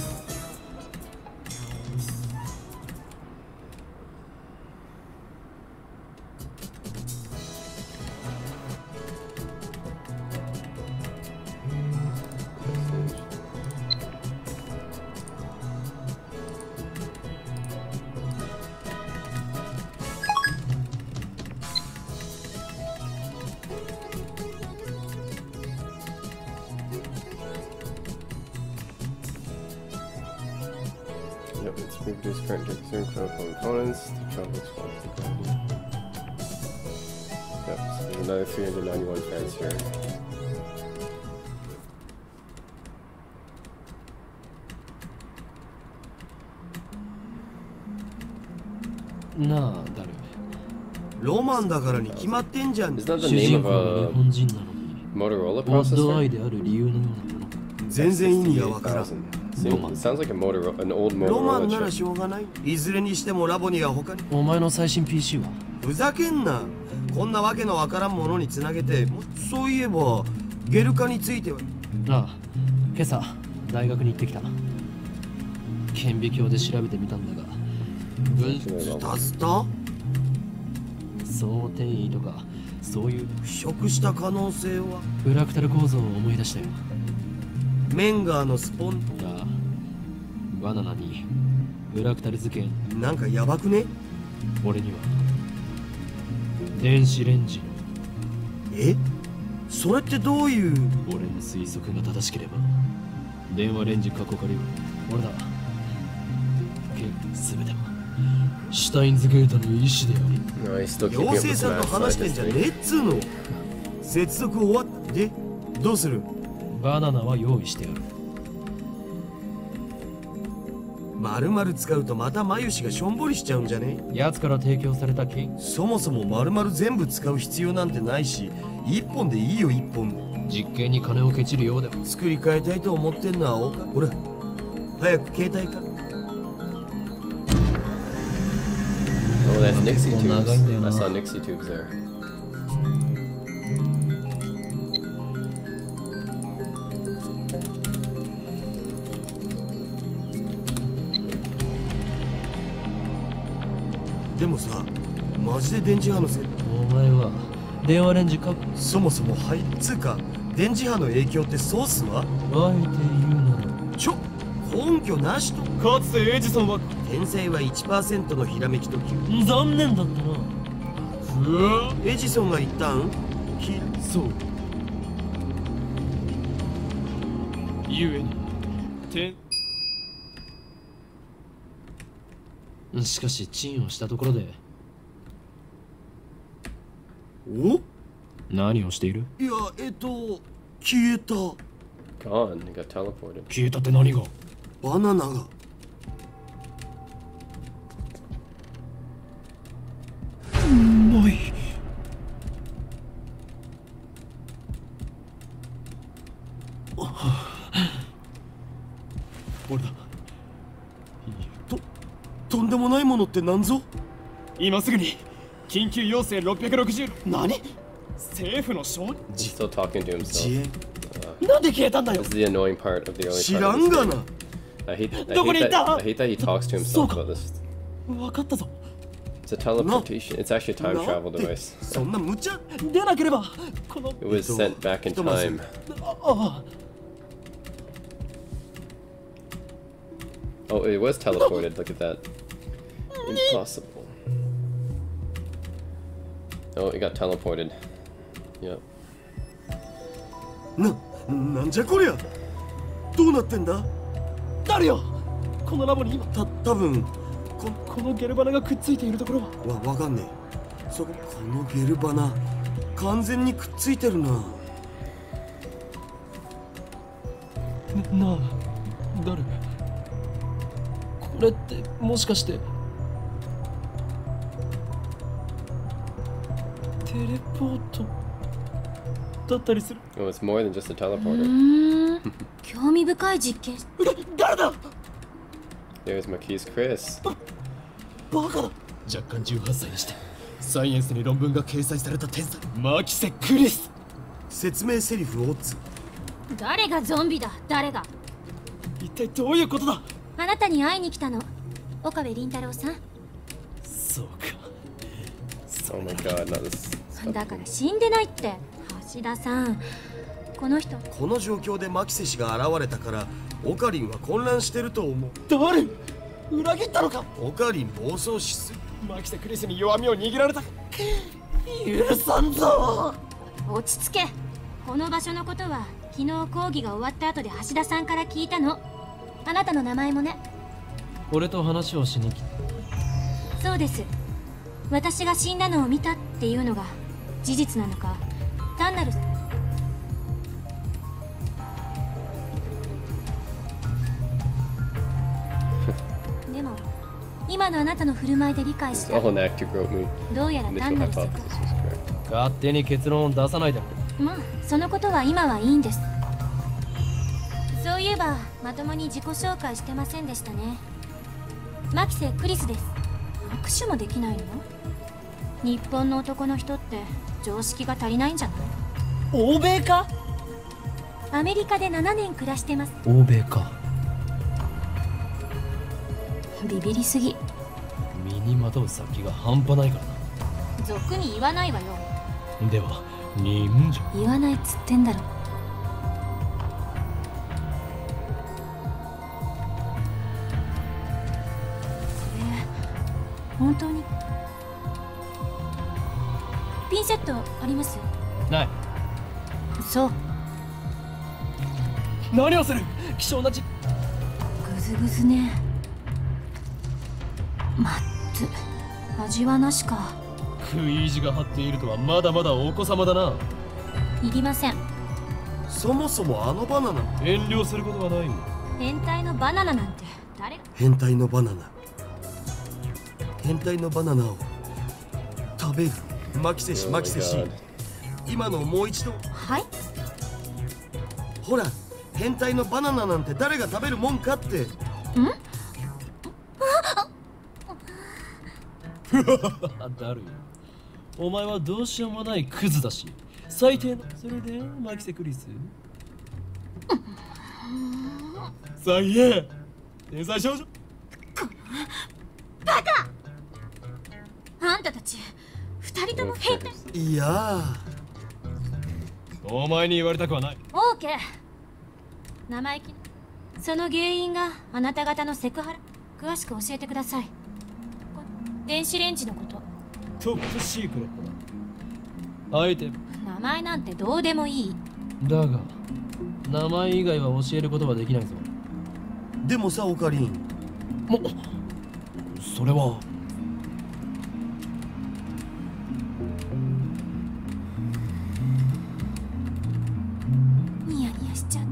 Yep, it's reproduced current concern critical components. The travel response to gravity. Yep, so there's another 391 fans here. なあ、ダル。ロマンだからに決まってんじゃん Isn't that the 主 name 人 of 公が a 日本人なのに Motorola オッドアイ processor? である理由のようなもの。全然意味がわからん It sounds like a Motorola, an old ロマン Motorola なら chip. しょうがないいずれにしてもラボには他にお前の最新 PC はふざけんなこんなわけのわからんものにつなげてそういえばゲル化についてはああ、今朝大学に行ってきた。顕微鏡で調べてみたんだが、スタスタ相定位とかそういう腐食した可能性はフラクタル構造を思い出したよ。メンガーのスポンああ、バナナにフラクタル図形。なんかやばくね俺には電子レンジ。えそれってどういう俺の推測が正しければ電話レンジ過去借りる。俺だ。全てはシュタインズゲートの意志であり。 No, he's still keeping 妖 up 精 with さん math と話してんじゃね science. えっつうの接続終わってどうするバナナは用意してある。丸々使うとまた眉毛がしょんぼりしちゃうんじゃね奴から提供された金。そもそも丸々全部使う必要なんてないし一本でいいよ一本実験に金をケチるようでも。作り変えたいと思ってんのはおかほら早く携帯か Oh, that's Nixie tubes. Well, I saw Nixie tubes there.でもさマジで電磁波のせいお前は電話レンジか。そもそもはいつうか電磁波の影響ってソースはあえて言うなら根拠なしとかつてエジソンは天才は 1% のひらめきとき残念だったな。エジソンが言ったんそう。ゆえにしかしチンをしたところでお、何をしている？いや、消えた。 Gone. He got teleported. 消えたって何が？バナナが。ない。俺だ。とんでもないものって何ぞ？今すぐに緊急要請660。何？政府の承認？ He's still talking to 遅 himself. 延。なんで消えたんだよ。 This is the annoying part of the early 知 part ら of ん this が game. な。I hate どこにいた？ that he talks to そう himself か。 about this. わかったぞ。 It's a teleportation. It's actually a time な travel って device. そんな無茶。出なければこの It was sent back in ひとまず time. あ Oh, it was teleported. Look at that. Impossible. Oh, it got teleported. Yep. なんじゃこりゃ。どうなってんだ？誰よ。このラボに今多分このゲルバナがくっついているところは。わかんねえ。このゲルバナ完全にくっついてるな。なあ、誰？これってもしかしてテレポートだったりする？ Oh, it's more than just a teleporter. 興味深い実験。誰だ？ There's Marquise Chris. バカだ。若干18歳にしてサイエンスに論文が掲載された天才マキセ・クリス。説明セリフオッズ。誰がゾンビだ？誰が？一体どういうことだ？あなたに会いに来たの。岡部倫太郎さん。そうか。 Oh my god, not this. だから死んでないって。橋田さん、この人。この状況でマキセ氏が現れたからオカリンは混乱してると思う。誰？裏切ったのか？オカリン暴走しすぎ。マキセ・クリスに弱みを握られた。許さんぞ。落ち着け。この場所のことは昨日講義が終わった後で橋田さんから聞いたの。あなたの名前もね。俺と話をしに来た。そうです。私が死んだのを見たっていうのが事実なのか、単なる。でも今のあなたの振る舞いで理解し It's た。 all an act you wrote me. どうやら Initial 単なる hypothesis 錯 was correct. 勝手に結論を出さないで。まあそのことは今はいいんです。そういえばまともに自己紹介してませんでしたね。マキセ・クリスです。握手もできないの？日本の男の人って常識が足りないんじゃない？欧米か？アメリカで7年暮らしてます。欧米か。ビビりすぎ。身にまとう先が半端ないから俗に言わないわよ。な。では忍者。言わないっつってんだろ。それ本当にピンセットあります？ない。そう。何をする？希少なグズグズね。まっつ味はなしか。食い意地が張っているとはまだまだお子様だな。いりません。そもそもあのバナナ。遠慮することはない。変態のバナナなんて誰が？変態のバナナ。変態のバナナを食べる。マキセ氏、 Oh マ my キセ氏。 god. 今のをもう一度。はい。ほら、変態のバナナなんて誰が食べるもんかって。だるよ。お前はどうしようもないクズだし、最低の。それでマキセ・クリス。最悪。天才少女。あんたたち二人とも変態。いやお前に言われたくはない。オーケー。生意気。その原因があなた方のセクハラ。詳しく教えてください。電子レンジのこと。トップシークレットだ。あえて。名前なんてどうでもいい。だが、名前以外は教えることはできないぞ。でもさオカリン、それはニヤニヤしちゃって。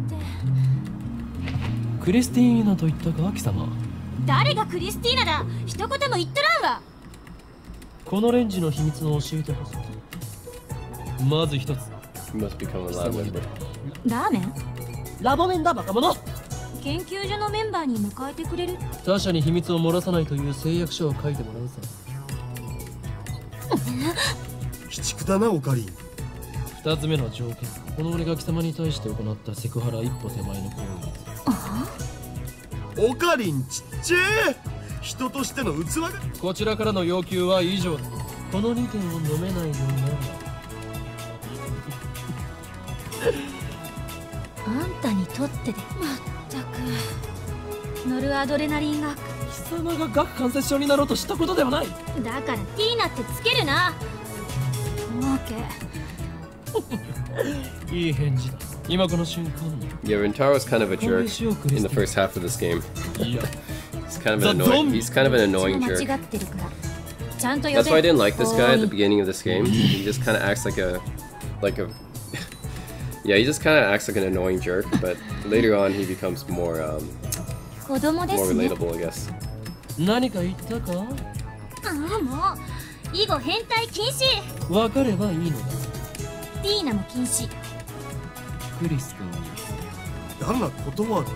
クリスティーナと言ったか貴様。誰がクリスティーナだ。一言も言っとらんわ。このレンジの秘密を教えてほしい。まず一つ。You must become a lab member. ラーメン？ラボメンだバカ者。研究所のメンバーに迎えてくれる？他者に秘密を漏らさないという誓約書を書いてもらうさ。鬼畜だなオカリン。二つ目の条件、この俺が貴様に対して行ったセクハラ一歩手前の行為。オカリンちっちゃえ。人としての器が。こちらからの要求は以上だ。この2点を飲めないのならあんたにとってで。まったくノルアドレナリンが。貴様が顎関節症になろうとしたことではない。だからティーナってつけるな。オーケー。いい返事だ。今この瞬間。Yeah, Rintaro's kind of a jerk in the first half of this game. いや He's kind of an annoying. He's kind of an annoying 間 jerk. 違ってるから。ちゃんと呼べ。 That's why I didn't like this guy at the beginning of this game. He just kind of acts like a yeah, he just kind of acts like an annoying jerk. But later on, he becomes more 子供で more すね。 relatable, I guess. 何か言ったか。ああもう以後変態禁止。分かればいいのだ。ティーナも禁止。クリス君に。だが断る。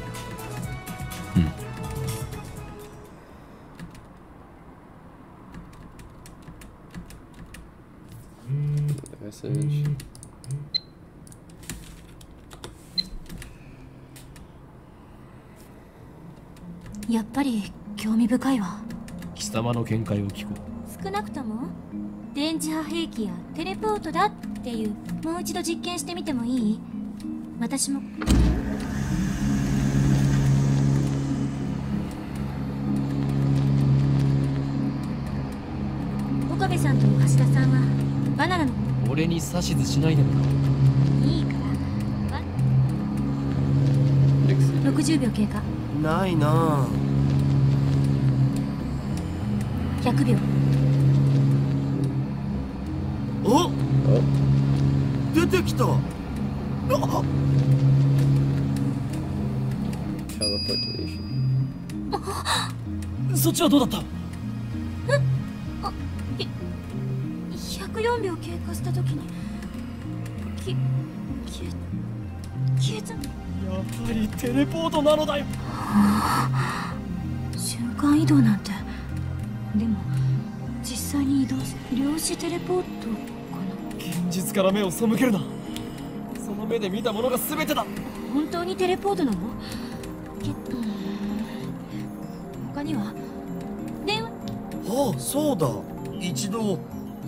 Message. やっぱり興味深いわ。貴様の見解を聞こう。少なくとも電磁波兵器やテレポートだっていうもう一度実験してみてもいい？私も。岡部さんと橋田さんはバナナの。俺に指図しないでもらいいから。60秒経過。ないな。100秒。お、出てきた。Teleportation. そっちはどうだった。104秒経過した時に消えた。やはりテレポートなのだよ。瞬間移動なんて。でも実際に移動する量子テレポートかな。現実から目を背けるな。その目で見たものが全てだ。本当にテレポートなの？他には電話。ああそうだ。一度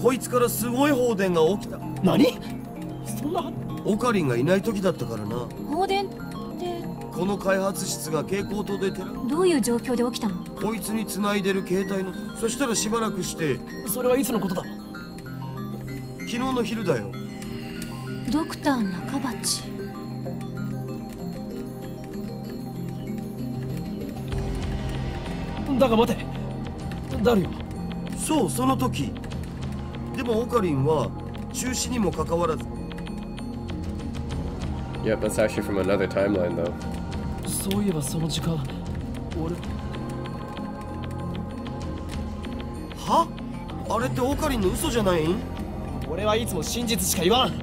こいつからすごい放電が起きた。何？そんな。オカリンがいない時だったからな。放電ってこの開発室が蛍光灯でどういう状況で起きたの？こいつに繋いでる携帯の。そしたらしばらくして。それはいつのことだ？昨日の昼だよ。ドクター中鉢。だが待て。誰よ？そうその時。でもオカリンは中止にもかかわらず。 Yep, that's actually from another timeline, though. そういえばその時間俺は？あれってオカリンの嘘じゃない？俺はいつも真実しか言わん。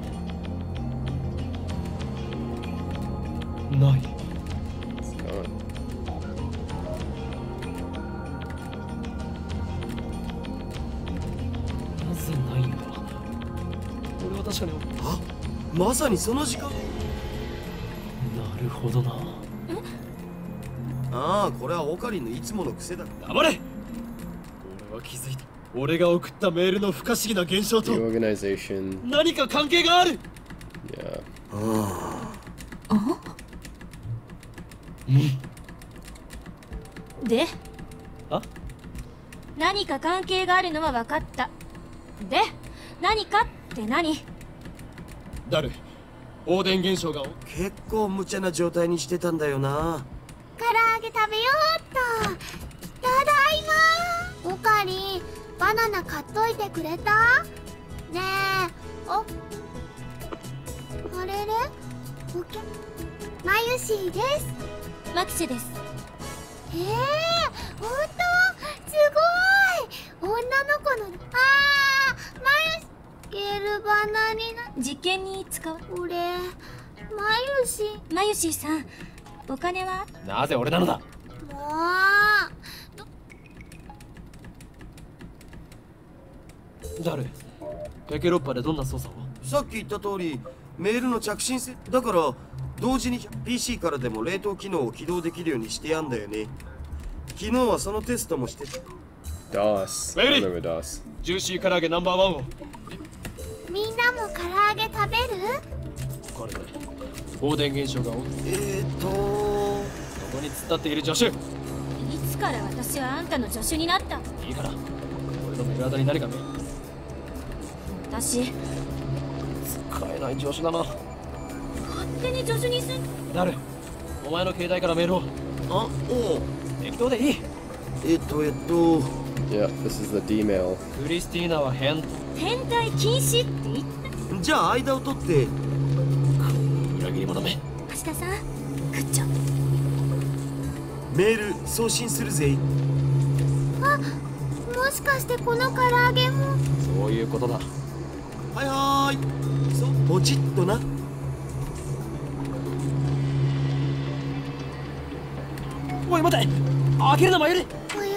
ない。It's gone. なぜないんだ。俺は確かに。あ、まさにその時間。なるほどな。ああ、これはオカリンのいつもの癖だ。黙れ。俺は気づいた。俺が送ったメールの不可思議な現象と The organization. 何か関係がある。 Yeah. で、あ？何か関係があるのは分かった。で、何かって何？ダル、放電現象が結構無茶な状態にしてたんだよな。唐揚げ食べようっと。ただいま。おかりバナナ買っといてくれた？ねえ、あれれ、マユシーです。マキシェです。本当？すごい。女の子のマユシゲルバナにな。実験に使う。俺マユシーさん、お金は？なぜ俺なのだ。もう誰？ペケロッパでどんな操作を？さっき言った通りメールの着信性だから同時に PC からでも冷凍機能を起動できるようにしてやんだよね。昨日はそのテストもしてた。DOS. I remember DOS. ジューシー唐揚げナンバーワンを。みんなも唐揚げ食べる？これで放電現象が起きここに突っ立っている助手。いつから私はあんたの助手になった？いいから俺のメガダに何か見。私使えない助手だな。勝手に助手にすん。誰？お前の携帯からメールを。あ、おう。適当でいい。Yeah, this is the D mail. クリスティーナは変態禁止って言った。じゃあ間を取って裏切り者め。橋田さん、グッジョブ。メール送信するぜ。あ、もしかしてこの唐揚げも。そういうことだ。はいはーい。そう、ポチッとな。おい待て、開けるなマユリ。およ。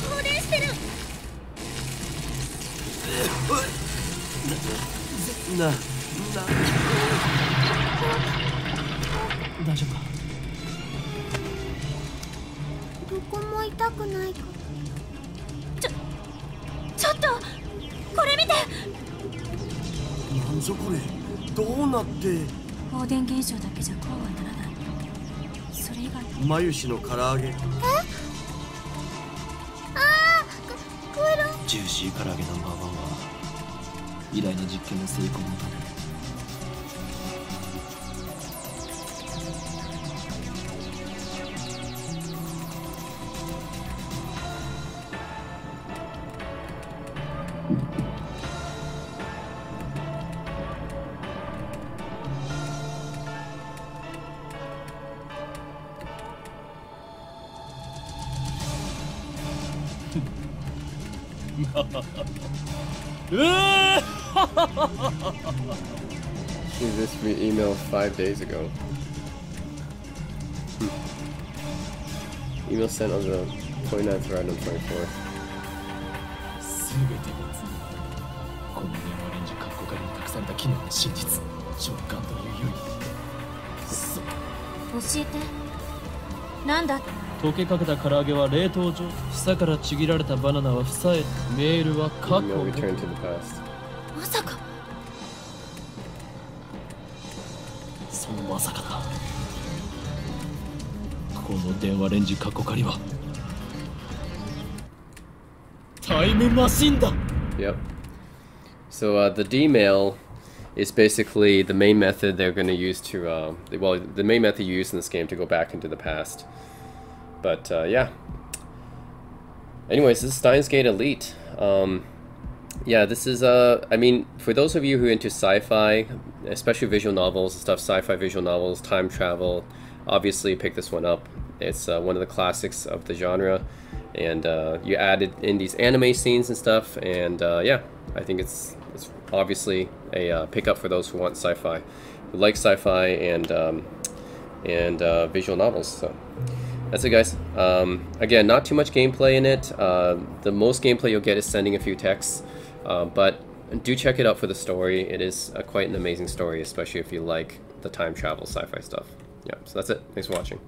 放電してる。大丈夫か？どこも痛くないか。ちょっとこれ見て。なんぞこれ、どうなって。放電現象だけじゃこうはならない。それ以外。マユシの唐揚げ。ジューシー唐揚げナンバーワンは偉大な実験の成功のためThis email 5 days ago. Email sent on the 29th right on 24th. すべてがつこの電話レンジカッコ仮に隠された機能の真実、直感というよりそう。教えて。なんだ？溶けかけた唐揚げは冷凍上、房からちぎられたバナナは房へ、メールは過去 Email へ。 return to the past. まさか。そのまさかだ。この電話レンジカッコ仮はタイムマシンだ。 Yep. So the D mail is basically the main method they're going to use to, well, the main method used in this game to go back into the past. But yeah. Anyways, this is Steins Gate Elite. Yeah, this is, I mean, for those of you who are into sci-fi, especially visual novels and stuff, sci-fi visual novels, time travel, obviously pick this one up. It's one of the classics of the genre. And you added in these anime scenes and stuff, and yeah, I think it's obviously a pickup for those who want sci-fi, who like sci-fi and visual novels. So that's it, guys. Again, not too much gameplay in it. The most gameplay you'll get is sending a few texts, but do check it out for the story. It is quite an amazing story, especially if you like the time travel sci-fi stuff. Yeah, so that's it. Thanks for watching.